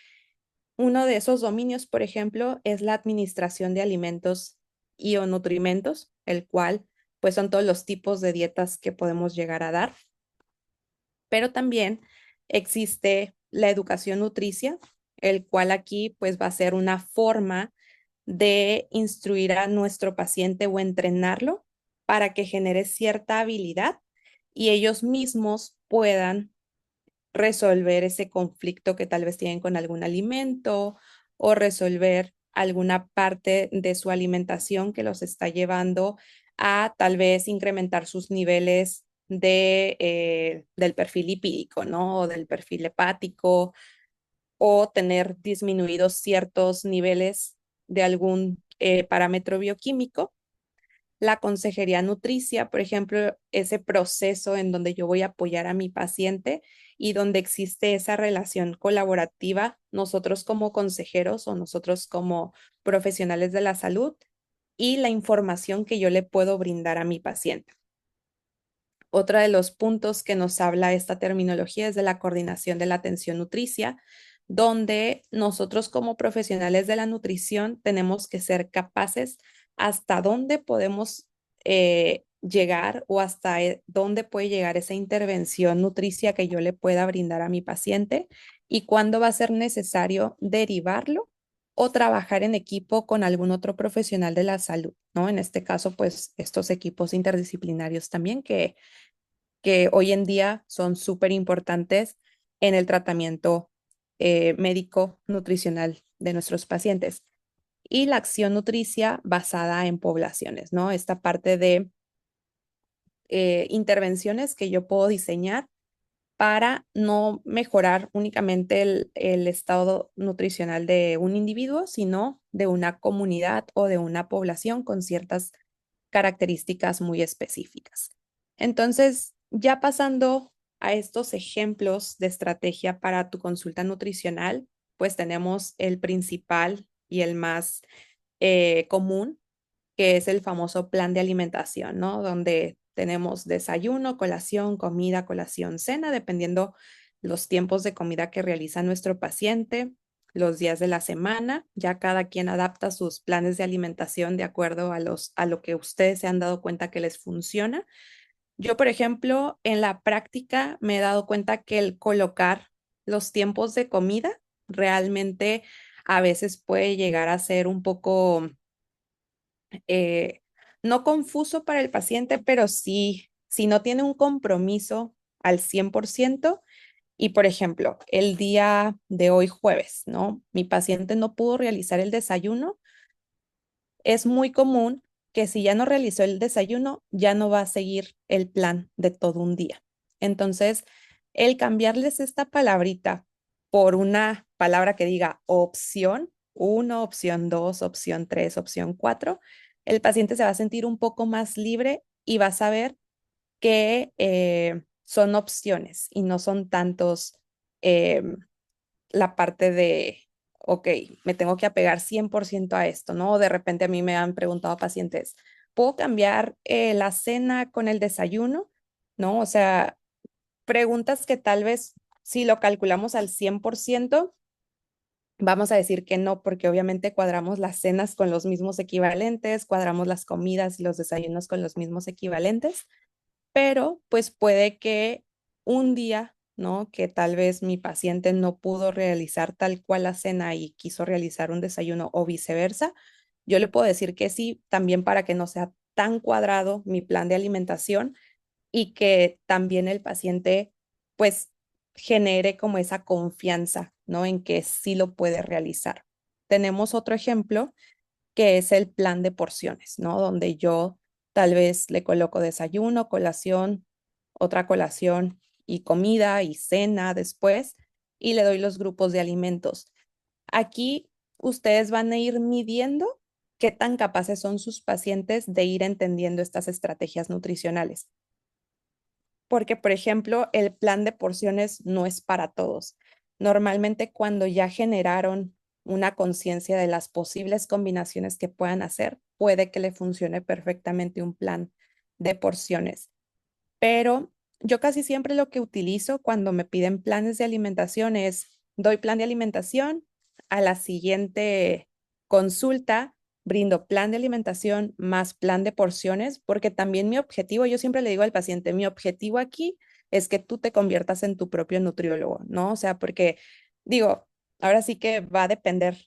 Uno de esos dominios, por ejemplo, es la administración de alimentos y o nutrimentos, el cual pues son todos los tipos de dietas que podemos llegar a dar, pero también existe la educación nutricia, el cual aquí pues va a ser una forma de instruir a nuestro paciente o entrenarlo para que genere cierta habilidad y ellos mismos puedan resolver ese conflicto que tal vez tienen con algún alimento o resolver alguna parte de su alimentación que los está llevando a tal vez incrementar sus niveles del perfil lipídico, ¿no? O del perfil hepático o tener disminuidos ciertos niveles de algún parámetro bioquímico. La consejería nutricia, por ejemplo, ese proceso en donde yo voy a apoyar a mi paciente y donde existe esa relación colaborativa, nosotros como consejeros o nosotros como profesionales de la salud y la información que yo le puedo brindar a mi paciente. Otro de los puntos que nos habla esta terminología es de la coordinación de la atención nutricia, donde nosotros como profesionales de la nutrición tenemos que ser capaces hasta dónde podemos llegar o hasta dónde puede llegar esa intervención nutricia que yo le pueda brindar a mi paciente y cuándo va a ser necesario derivarlo o trabajar en equipo con algún otro profesional de la salud, ¿no? En este caso, pues estos equipos interdisciplinarios también que hoy en día son súper importantes en el tratamiento médico nutricional de nuestros pacientes. Y la acción nutricia basada en poblaciones, ¿no? Esta parte de intervenciones que yo puedo diseñar para no mejorar únicamente el estado nutricional de un individuo, sino de una comunidad o de una población con ciertas características muy específicas. Entonces, ya pasando a estos ejemplos de estrategia para tu consulta nutricional, pues tenemos el principal y el más común, que es el famoso plan de alimentación, ¿no? Donde tenemos desayuno, colación, comida, colación, cena, dependiendo los tiempos de comida que realiza nuestro paciente, los días de la semana. Ya cada quien adapta sus planes de alimentación de acuerdo a lo que ustedes se han dado cuenta que les funciona. Yo, por ejemplo, en la práctica me he dado cuenta que el colocar los tiempos de comida realmente a veces puede llegar a ser un poco eh, no confuso para el paciente, pero sí, si no tiene un compromiso al 100%, y por ejemplo, el día de hoy jueves, ¿no? Mi paciente no pudo realizar el desayuno, es muy común que si ya no realizó el desayuno, ya no va a seguir el plan de todo un día. Entonces, el cambiarles esta palabrita por una palabra que diga opción 1, opción 2, opción 3, opción 4, el paciente se va a sentir un poco más libre y va a saber que son opciones y no son tantos em, la parte de, ok, me tengo que apegar 100% a esto, ¿no? De repente a mí me han preguntado pacientes, ¿puedo cambiar la cena con el desayuno? ¿No? O sea, preguntas que tal vez si lo calculamos al 100%, vamos a decir que no, porque obviamente cuadramos las cenas con los mismos equivalentes, cuadramos las comidas y los desayunos con los mismos equivalentes, pero pues puede que un día, ¿no? Que tal vez mi paciente no pudo realizar tal cual la cena y quiso realizar un desayuno o viceversa, yo le puedo decir que sí, también para que no sea tan cuadrado mi plan de alimentación y que también el paciente pues genere como esa confianza, ¿no? En que sí lo puede realizar. Tenemos otro ejemplo que es el plan de porciones, ¿no? Donde yo tal vez le coloco desayuno, colación, otra colación y comida y cena después y le doy los grupos de alimentos. Aquí ustedes van a ir midiendo qué tan capaces son sus pacientes de ir entendiendo estas estrategias nutricionales. Porque, por ejemplo, el plan de porciones no es para todos. Normalmente cuando ya generaron una conciencia de las posibles combinaciones que puedan hacer, puede que le funcione perfectamente un plan de porciones. Pero yo casi siempre lo que utilizo cuando me piden planes de alimentación es, doy plan de alimentación, a la siguiente consulta brindo plan de alimentación más plan de porciones, porque también mi objetivo, yo siempre le digo al paciente, mi objetivo aquí es que tú te conviertas en tu propio nutriólogo, ¿no? O sea, porque digo, ahora sí que va a depender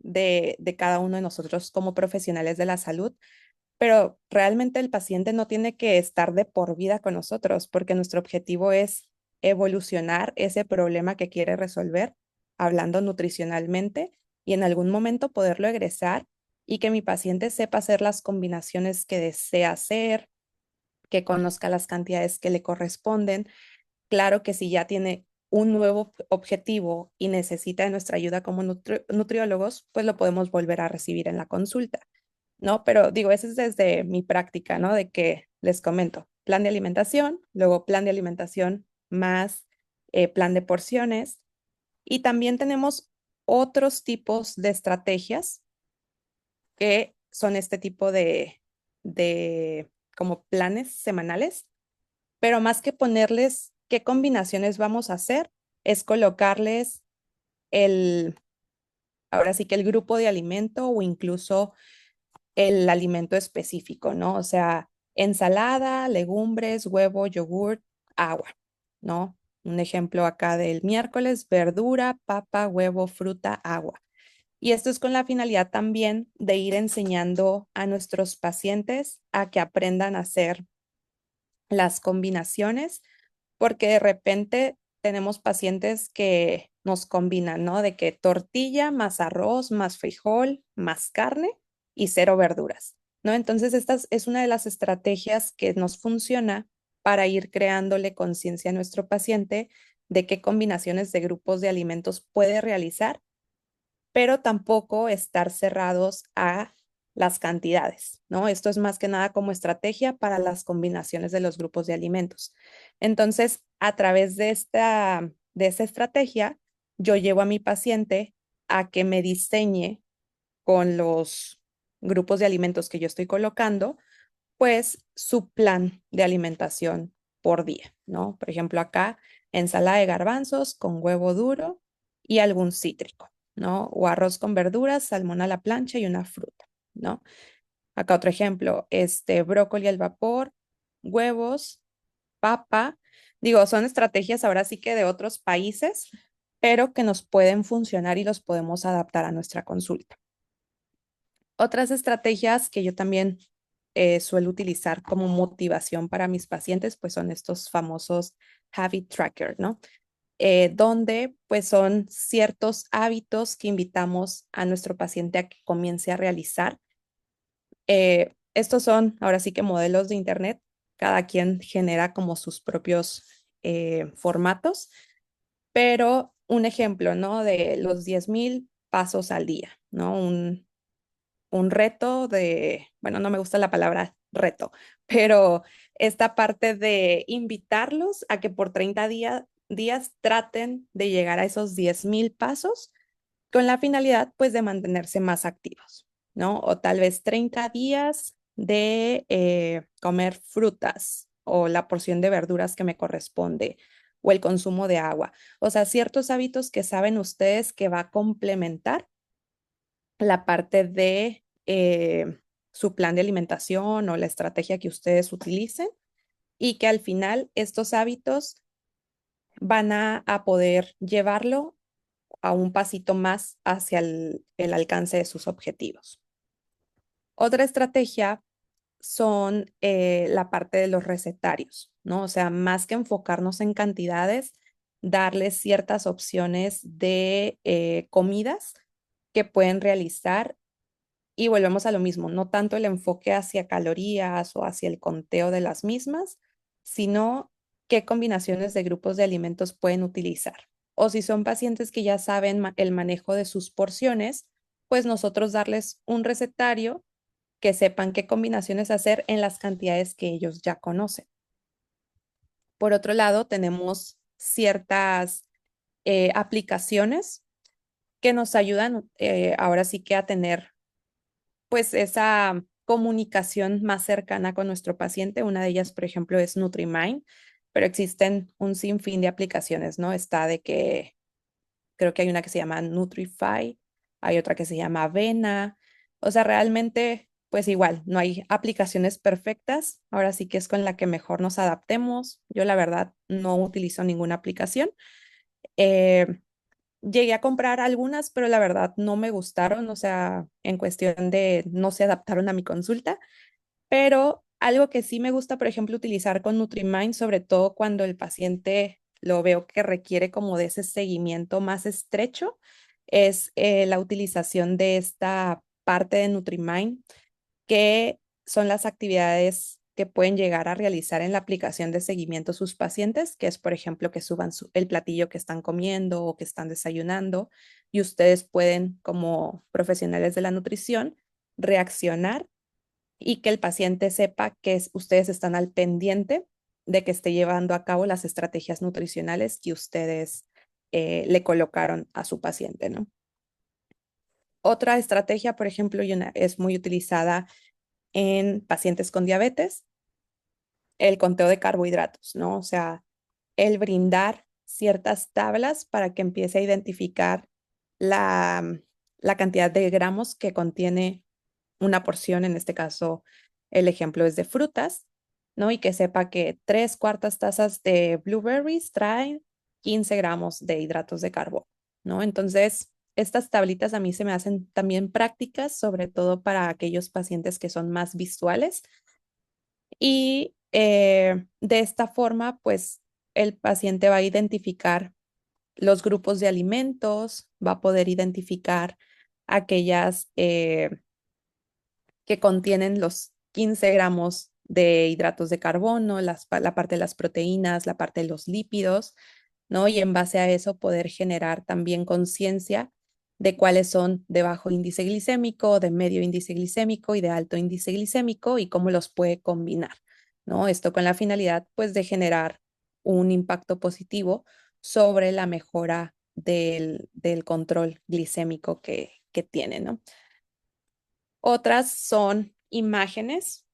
de cada uno de nosotros como profesionales de la salud, pero realmente el paciente no tiene que estar de por vida con nosotros, porque nuestro objetivo es evolucionar ese problema que quiere resolver, hablando nutricionalmente, y en algún momento poderlo egresar y que mi paciente sepa hacer las combinaciones que desea hacer, que conozca las cantidades que le corresponden. Claro que si ya tiene un nuevo objetivo y necesita de nuestra ayuda como nutriólogos, pues lo podemos volver a recibir en la consulta. ¿No? Pero digo, eso es desde mi práctica, ¿no? De que les comento, plan de alimentación, luego plan de alimentación más plan de porciones. Y también tenemos otros tipos de estrategias que son este tipo de como planes semanales, pero más que ponerles qué combinaciones vamos a hacer, es colocarles el, ahora sí que el grupo de alimento o incluso el alimento específico, ¿no? O sea, ensalada, legumbres, huevo, yogurt, agua, ¿no? Un ejemplo acá del miércoles, verdura, papa, huevo, fruta, agua. Y esto es con la finalidad también de ir enseñando a nuestros pacientes a que aprendan a hacer las combinaciones, porque de repente tenemos pacientes que nos combinan, ¿no? De que tortilla más arroz, más frijol, más carne y cero verduras, ¿no? Entonces, esta es una de las estrategias que nos funciona para ir creándole conciencia a nuestro paciente de qué combinaciones de grupos de alimentos puede realizar, pero tampoco estar cerrados a las cantidades, ¿no? Esto es más que nada como estrategia para las combinaciones de los grupos de alimentos. Entonces, a través de esta estrategia, yo llevo a mi paciente a que me diseñe con los grupos de alimentos que yo estoy colocando, pues su plan de alimentación por día, ¿no? Por ejemplo, acá ensalada de garbanzos con huevo duro y algún cítrico, ¿no? O arroz con verduras, salmón a la plancha y una fruta, ¿no? Acá otro ejemplo, brócoli al vapor, huevos, papa. Digo, son estrategias ahora sí que de otros países, pero que nos pueden funcionar y los podemos adaptar a nuestra consulta. Otras estrategias que yo también suelo utilizar como motivación para mis pacientes, pues son estos famosos habit tracker, ¿no? Donde pues son ciertos hábitos que invitamos a nuestro paciente a que comience a realizar. Estos son ahora sí que modelos de internet, cada quien genera como sus propios formatos, pero un ejemplo, ¿no? De los 10,000 pasos al día, ¿no? Un reto de, bueno, no me gusta la palabra reto, pero esta parte de invitarlos a que por 30 días traten de llegar a esos 10,000 pasos con la finalidad, pues, de mantenerse más activos, ¿no? O tal vez 30 días de comer frutas o la porción de verduras que me corresponde o el consumo de agua. O sea, ciertos hábitos que saben ustedes que va a complementar la parte de su plan de alimentación o la estrategia que ustedes utilicen y que al final estos hábitos van a poder llevarlo a un pasito más hacia el alcance de sus objetivos. Otra estrategia son la parte de los recetarios, ¿no? O sea, más que enfocarnos en cantidades, darles ciertas opciones de comidas que pueden realizar. Y volvemos a lo mismo, no tanto el enfoque hacia calorías o hacia el conteo de las mismas, sino qué combinaciones de grupos de alimentos pueden utilizar. O si son pacientes que ya saben el manejo de sus porciones, pues nosotros darles un recetario que sepan qué combinaciones hacer en las cantidades que ellos ya conocen. Por otro lado, tenemos ciertas aplicaciones que nos ayudan ahora sí que a tener pues esa comunicación más cercana con nuestro paciente. Una de ellas, por ejemplo, es NutriMind, pero existen un sinfín de aplicaciones, ¿no? Está de que creo que hay una que se llama Nutrify, hay otra que se llama Avena. O sea, realmente, pues igual, no hay aplicaciones perfectas. Ahora sí que es con la que mejor nos adaptemos. Yo, la verdad, no utilizo ninguna aplicación. Eh, Llegué a comprar algunas, pero la verdad no me gustaron, o sea, en cuestión de no se adaptaron a mi consulta, pero algo que sí me gusta, por ejemplo, utilizar con NutriMind, sobre todo cuando el paciente lo veo que requiere como de ese seguimiento más estrecho, es la utilización de esta parte de NutriMind que son las actividades que pueden llegar a realizar en la aplicación de seguimiento a sus pacientes, que es, por ejemplo, que suban el platillo que están comiendo o que están desayunando, y ustedes pueden, como profesionales de la nutrición, reaccionar y que el paciente sepa que ustedes están al pendiente de que esté llevando a cabo las estrategias nutricionales que ustedes le colocaron a su paciente, ¿no? Otra estrategia, por ejemplo, es muy utilizada en pacientes con diabetes, el conteo de carbohidratos, ¿no? O sea, el brindar ciertas tablas para que empiece a identificar la cantidad de gramos que contiene una porción, en este caso, el ejemplo es de frutas, ¿no? Y que sepa que 3/4 tazas de blueberries traen 15 gramos de hidratos de carbono, ¿no? Entonces, estas tablitas a mí se me hacen también prácticas, sobre todo para aquellos pacientes que son más visuales. Y de esta forma, pues el paciente va a identificar los grupos de alimentos, va a poder identificar aquellas que contienen los 15 gramos de hidratos de carbono, la parte de las proteínas, la parte de los lípidos, ¿no? Y en base a eso poder generar también conciencia de cuáles son de bajo índice glicémico, de medio índice glicémico y de alto índice glicémico y cómo los puede combinar, ¿no? Esto con la finalidad, pues, de generar un impacto positivo sobre la mejora del control glicémico que tiene, ¿no? Otras son imágenes.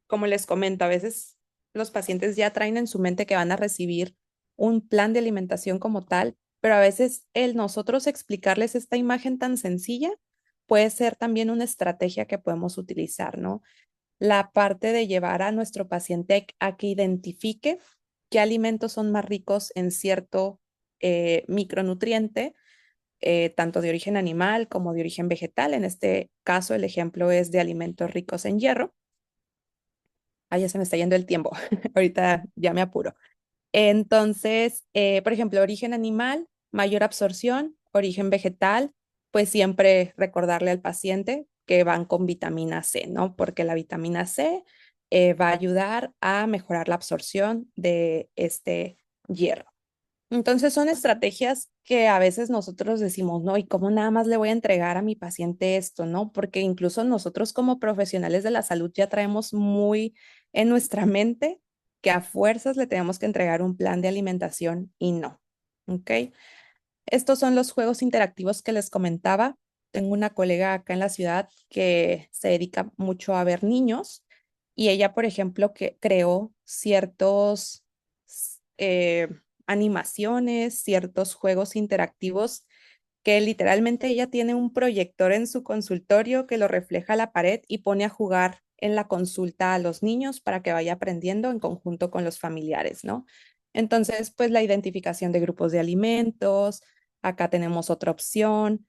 Como les comento, a veces los pacientes ya traen en su mente que van a recibir un plan de alimentación como tal, pero a veces el nosotros explicarles esta imagen tan sencilla puede ser también una estrategia que podemos utilizar, ¿no? La parte de llevar a nuestro paciente a que identifique qué alimentos son más ricos en cierto micronutriente, tanto de origen animal como de origen vegetal. En este caso, el ejemplo es de alimentos ricos en hierro. Ah, ya se me está yendo el tiempo. Ahorita ya me apuro. Entonces, por ejemplo, origen animal, mayor absorción, origen vegetal, pues siempre recordarle al paciente que van con vitamina C, ¿no? Porque la vitamina C va a ayudar a mejorar la absorción de este hierro. Entonces son estrategias que a veces nosotros decimos, ¿no? ¿Y cómo nada más le voy a entregar a mi paciente esto, ¿no? Porque incluso nosotros como profesionales de la salud ya traemos muy en nuestra mente que a fuerzas le tenemos que entregar un plan de alimentación y no, ¿ok? Estos son los juegos interactivos que les comentaba. Tengo una colega acá en la ciudad que se dedica mucho a ver niños y ella, por ejemplo, que creó ciertos eh, animaciones, ciertos juegos interactivos que literalmente ella tiene un proyector en su consultorio que lo refleja a la pared y pone a jugar en la consulta a los niños para que vaya aprendiendo en conjunto con los familiares, ¿no? Entonces, pues la identificación de grupos de alimentos, acá tenemos otra opción,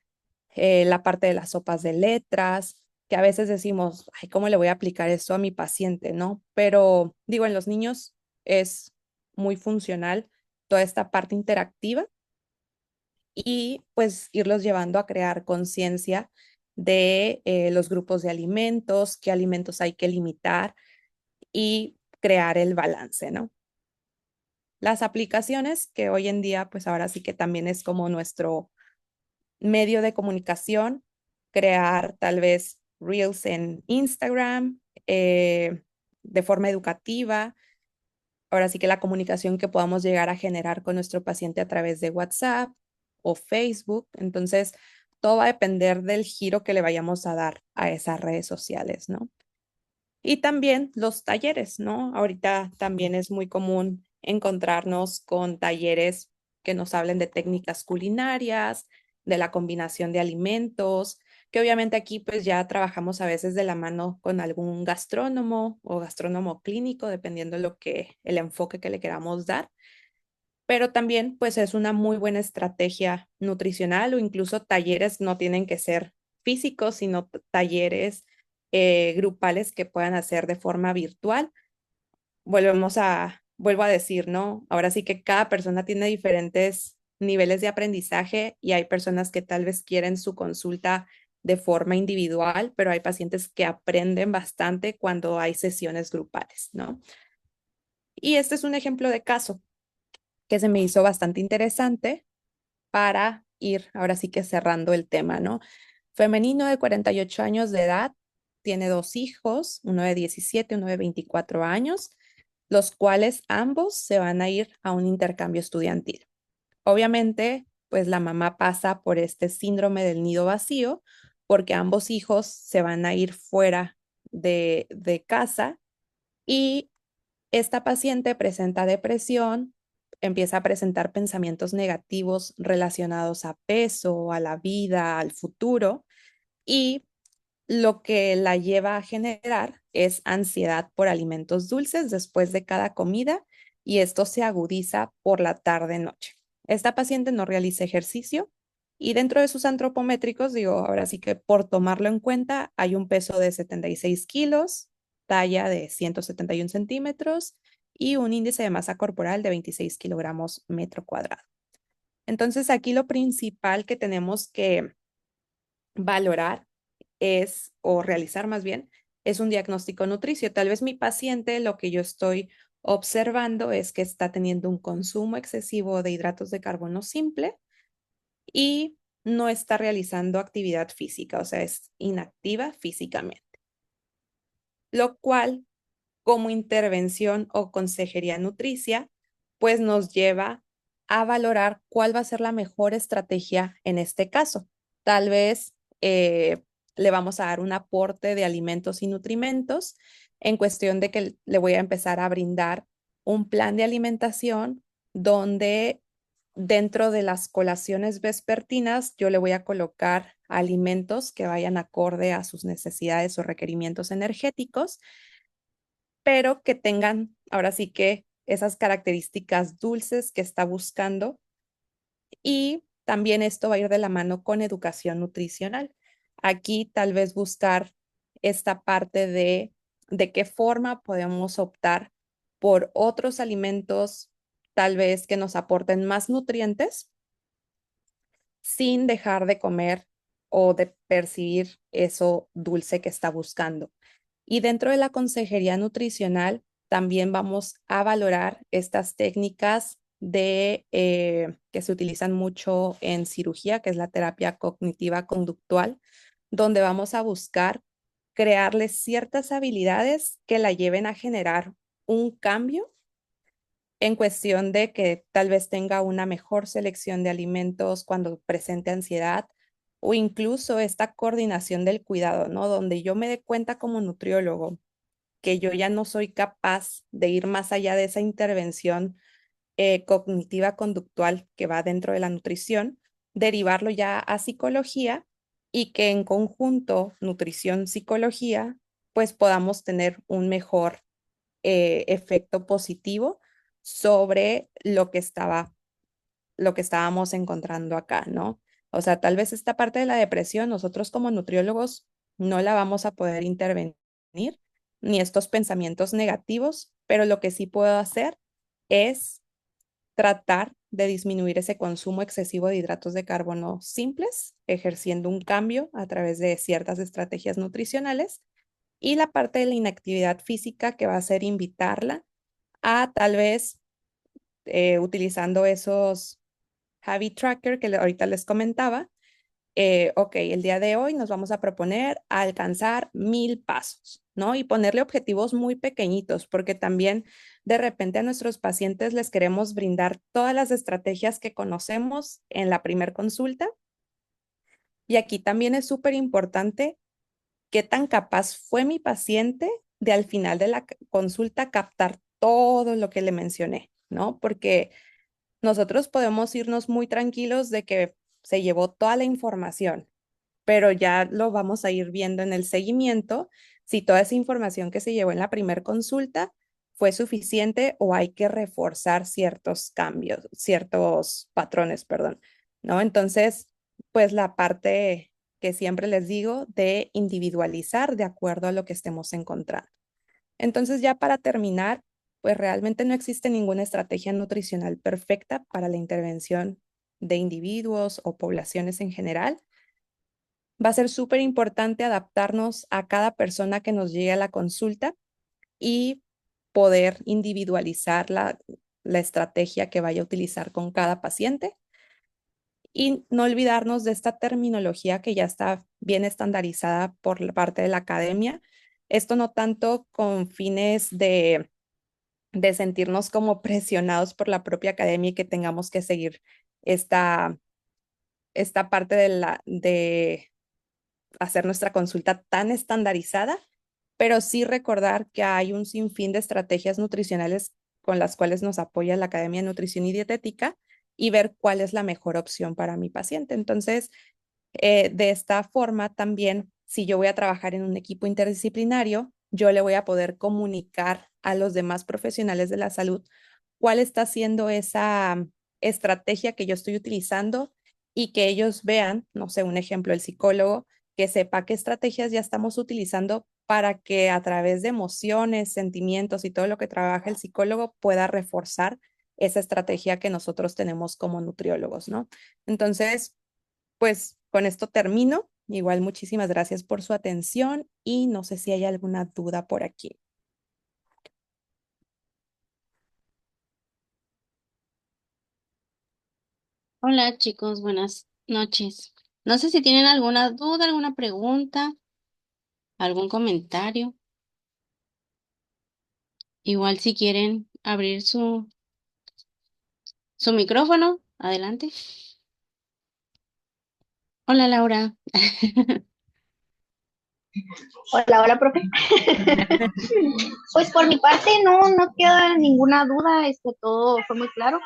la parte de las sopas de letras, que a veces decimos, ay, ¿cómo le voy a aplicar esto a mi paciente, no? Pero digo, en los niños es muy funcional toda esta parte interactiva y pues irlos llevando a crear conciencia de los grupos de alimentos, qué alimentos hay que limitar y crear el balance, ¿no? Las aplicaciones que hoy en día, pues ahora sí que también es como nuestro medio de comunicación, crear tal vez reels en Instagram de forma educativa. Ahora sí que la comunicación que podamos llegar a generar con nuestro paciente a través de WhatsApp o Facebook. Entonces, todo va a depender del giro que le vayamos a dar a esas redes sociales, ¿no? Y también los talleres, ¿no? Ahorita también es muy común encontrarnos con talleres que nos hablen de técnicas culinarias, de la combinación de alimentos, que obviamente aquí pues ya trabajamos a veces de la mano con algún gastrónomo o gastrónomo clínico, dependiendo lo que el enfoque que le queramos dar, pero también pues es una muy buena estrategia nutricional o incluso talleres no tienen que ser físicos, sino talleres grupales que puedan hacer de forma virtual. Vuelvo a decir, ¿no? Ahora sí que cada persona tiene diferentes niveles de aprendizaje y hay personas que tal vez quieren su consulta de forma individual, pero hay pacientes que aprenden bastante cuando hay sesiones grupales, ¿no? Y este es un ejemplo de caso que se me hizo bastante interesante para ir ahora sí que cerrando el tema, ¿no? Femenino de 48 años de edad, tiene dos hijos, uno de 17, uno de 24 años, los cuales ambos se van a ir a un intercambio estudiantil. Obviamente, pues la mamá pasa por este síndrome del nido vacío porque ambos hijos se van a ir fuera de casa y esta paciente presenta depresión, empieza a presentar pensamientos negativos relacionados a peso, a la vida, al futuro, y lo que la lleva a generar es ansiedad por alimentos dulces después de cada comida y esto se agudiza por la tarde-noche. Esta paciente no realiza ejercicio, Y dentro de sus antropométricos, digo, ahora sí que por tomarlo en cuenta, hay un peso de 76 kilos, talla de 171 centímetros y un índice de masa corporal de 26 kilogramos metro cuadrado. Entonces, aquí lo principal que tenemos que valorar es, o realizar más bien, es un diagnóstico nutricio. Tal vez mi paciente, lo que yo estoy observando es que está teniendo un consumo excesivo de hidratos de carbono simple y no está realizando actividad física, o sea, es inactiva físicamente, lo cual como intervención o consejería nutricia, pues nos lleva a valorar cuál va a ser la mejor estrategia en este caso. Tal vez le vamos a dar un aporte de alimentos y nutrimentos en cuestión de que le voy a empezar a brindar un plan de alimentación donde dentro de las colaciones vespertinas yo le voy a colocar alimentos que vayan acorde a sus necesidades o requerimientos energéticos, pero que tengan ahora sí que esas características dulces que está buscando, y también esto va a ir de la mano con educación nutricional. Aquí tal vez buscar esta parte de qué forma podemos optar por otros alimentos tal vez que nos aporten más nutrientes sin dejar de comer o de percibir eso dulce que está buscando. Y dentro de la consejería nutricional también vamos a valorar estas técnicas que se utilizan mucho en cirugía, que es la terapia cognitiva conductual, donde vamos a buscar crearles ciertas habilidades que la lleven a generar un cambio en cuestión de que tal vez tenga una mejor selección de alimentos cuando presente ansiedad o incluso esta coordinación del cuidado, ¿no? Donde yo me dé cuenta como nutriólogo que yo ya no soy capaz de ir más allá de esa intervención cognitiva conductual que va dentro de la nutrición, derivarlo ya a psicología y que en conjunto, nutrición, psicología, pues podamos tener un mejor efecto positivo sobre lo que estábamos encontrando acá, ¿no? O sea, tal vez esta parte de la depresión, nosotros como nutriólogos no la vamos a poder intervenir, ni estos pensamientos negativos, pero lo que sí puedo hacer es tratar de disminuir ese consumo excesivo de hidratos de carbono simples, ejerciendo un cambio a través de ciertas estrategias nutricionales. Y la parte de la inactividad física que va a ser invitarla a tal vez utilizando esos habit tracker que ahorita les comentaba. Ok, el día de hoy nos vamos a proponer alcanzar 1000 pasos, ¿no? Y ponerle objetivos muy pequeñitos, porque también de repente a nuestros pacientes les queremos brindar todas las estrategias que conocemos en la primer consulta. Y aquí también es súper importante qué tan capaz fue mi paciente de al final de la consulta captar todo lo que le mencioné, ¿no? Porque nosotros podemos irnos muy tranquilos de que se llevó toda la información, pero ya lo vamos a ir viendo en el seguimiento si toda esa información que se llevó en la primera consulta fue suficiente o hay que reforzar ciertos cambios, ciertos patrones, perdón, ¿no? Entonces, pues la parte que siempre les digo de individualizar de acuerdo a lo que estemos encontrando. Entonces, ya para terminar, pues realmente no existe ninguna estrategia nutricional perfecta para la intervención de individuos o poblaciones en general. Va a ser súper importante adaptarnos a cada persona que nos llegue a la consulta y poder individualizar la estrategia que vaya a utilizar con cada paciente y no olvidarnos de esta terminología que ya está bien estandarizada por la parte de la academia. Esto no tanto con fines de sentirnos como presionados por la propia academia y que tengamos que seguir esta, esta parte de hacer nuestra consulta tan estandarizada, pero sí recordar que hay un sinfín de estrategias nutricionales con las cuales nos apoya la Academia de Nutrición y Dietética y ver cuál es la mejor opción para mi paciente. Entonces, de esta forma también, si yo voy a trabajar en un equipo interdisciplinario, yo le voy a poder comunicar a los demás profesionales de la salud cuál está siendo esa estrategia que yo estoy utilizando y que ellos vean, no sé, un ejemplo, el psicólogo, que sepa qué estrategias ya estamos utilizando para que a través de emociones, sentimientos y todo lo que trabaja el psicólogo pueda reforzar esa estrategia que nosotros tenemos como nutriólogos, ¿no? Entonces, pues con esto termino. Igual muchísimas gracias por su atención y no sé si hay alguna duda por aquí. Hola chicos, buenas noches. No sé si tienen alguna duda, alguna pregunta, algún comentario. Igual si quieren abrir su micrófono, adelante. Hola Laura. Hola, hola, profe. Pues por mi parte no queda ninguna duda, todo fue muy claro.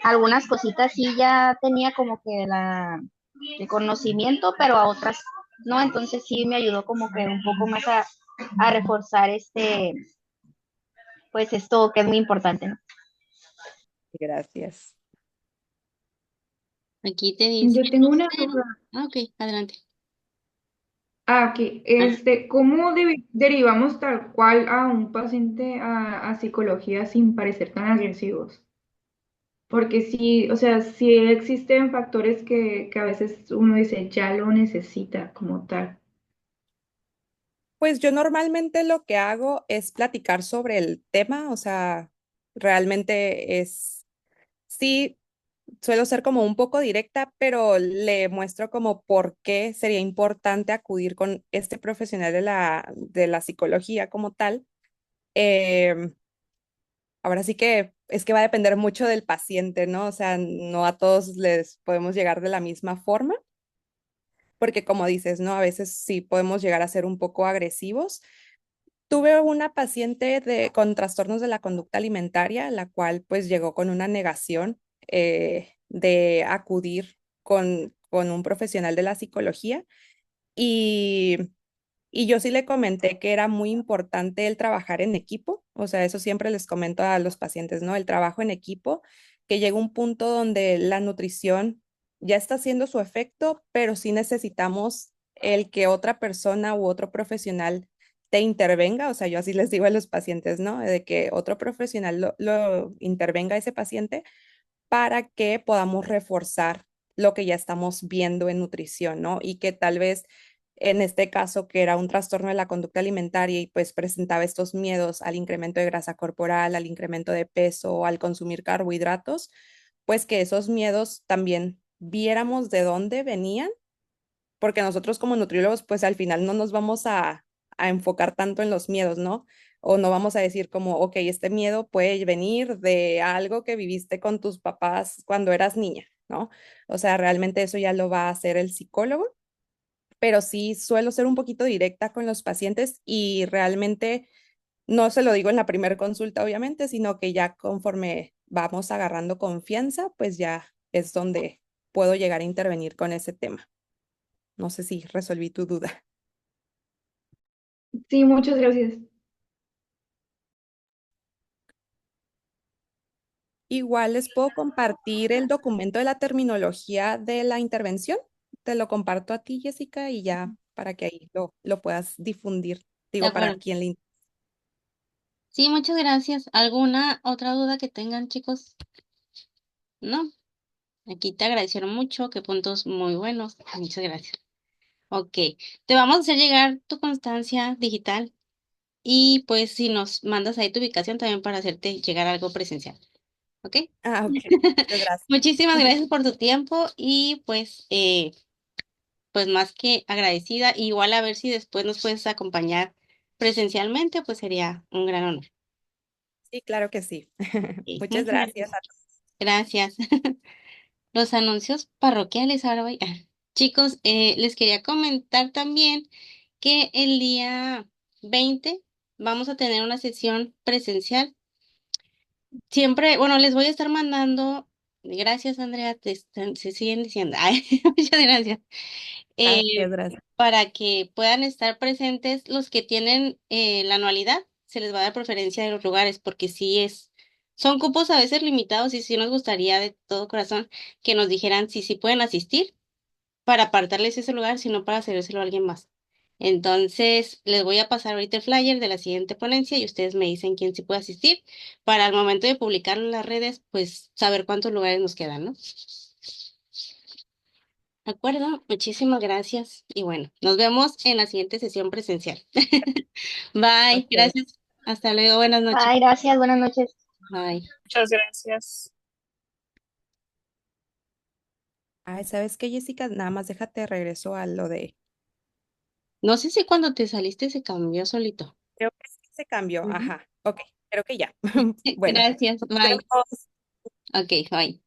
Algunas cositas sí ya tenía como que el conocimiento, pero a otras no, entonces sí me ayudó como que un poco más a reforzar pues esto que es muy importante, ¿no? Gracias. Aquí te dice Yo tengo una Lucero. duda. Ah, ok, adelante. Que ¿cómo derivamos tal cual a un paciente a psicología sin parecer tan agresivos? Porque sí, o sea, sí existen factores que a veces uno dice, ya lo necesita como tal. Pues yo normalmente lo que hago es platicar sobre el tema, o sea, realmente sí, suelo ser como un poco directa, pero le muestro como por qué sería importante acudir con este profesional de la psicología como tal. Em, Ahora sí que es que va a depender mucho del paciente, ¿no? O sea, no a todos les podemos llegar de la misma forma, porque como dices, ¿no? A veces sí podemos llegar a ser un poco agresivos. Tuve una paciente con trastornos de la conducta alimentaria, la cual pues llegó con una negación de acudir con un profesional de la psicología y, y yo sí le comenté que era muy importante el trabajar en equipo, o sea, eso siempre les comento a los pacientes, ¿no? El trabajo en equipo, que llega un punto donde la nutrición ya está haciendo su efecto, pero sí necesitamos el que otra persona u otro profesional te intervenga, o sea, yo así les digo a los pacientes, ¿no? De que otro profesional lo intervenga a ese paciente para que podamos reforzar lo que ya estamos viendo en nutrición, ¿no? Y que tal vez en este caso, que era un trastorno de la conducta alimentaria y pues presentaba estos miedos al incremento de grasa corporal, al incremento de peso, al consumir carbohidratos, pues que esos miedos también viéramos de dónde venían, porque nosotros como nutriólogos, pues al final no nos vamos a enfocar tanto en los miedos, ¿no? O no vamos a decir como, ok, este miedo puede venir de algo que viviste con tus papás cuando eras niña, ¿no? O sea, realmente eso ya lo va a hacer el psicólogo, pero sí suelo ser un poquito directa con los pacientes y realmente no se lo digo en la primera consulta, obviamente, sino que ya conforme vamos agarrando confianza, pues ya es donde puedo llegar a intervenir con ese tema. No sé si resolví tu duda. Sí, muchas gracias. Igual les puedo compartir el documento de la terminología de la intervención. Te lo comparto a ti, Jessica, y ya para que ahí lo puedas difundir, De digo, para acuerdo. quien le Sí, muchas gracias. ¿Alguna otra duda que tengan, chicos? No, aquí te agradecieron mucho, qué puntos muy buenos. Muchas gracias. Ok, te vamos a hacer llegar tu constancia digital y pues si nos mandas ahí tu ubicación también para hacerte llegar algo presencial. ¿Ok? Ah, ok. Muchas gracias. Muchísimas gracias por tu tiempo y pues más que agradecida, igual a ver si después nos puedes acompañar presencialmente, pues sería un gran honor. Sí, claro que sí. Sí, Muchas muchas gracias. gracias. Gracias. Los anuncios parroquiales ahora voy. Chicos, les quería comentar también que el día 20 vamos a tener una sesión presencial. Siempre, bueno, les voy a estar mandando, gracias Andrea, se siguen diciendo, ay, muchas gracias, Gracias, eh, gracias. para que puedan estar presentes los que tienen la anualidad, se les va a dar preferencia de los lugares, porque sí es Son cupos a veces limitados y sí nos gustaría de todo corazón que nos dijeran si sí pueden asistir para apartarles ese lugar, sino para hacérselo a alguien más. Entonces, les voy a pasar ahorita el flyer de la siguiente ponencia y ustedes me dicen quién sí puede asistir para al momento de publicarlo en las redes, pues saber cuántos lugares nos quedan, ¿no? ¿De acuerdo? Muchísimas gracias y bueno, nos vemos en la siguiente sesión presencial. Bye, Ok. gracias. Hasta luego, buenas noches. Bye, gracias, buenas noches. Bye. Muchas gracias. Ay, ¿sabes qué, Jessica? Nada más déjate regreso a lo de. No sé si cuando te saliste se cambió solito. Creo que sí se cambió. Ujú. Ajá. Ok, creo que ya. Bueno, Gracias, nos bye. vemos. Ok, bye.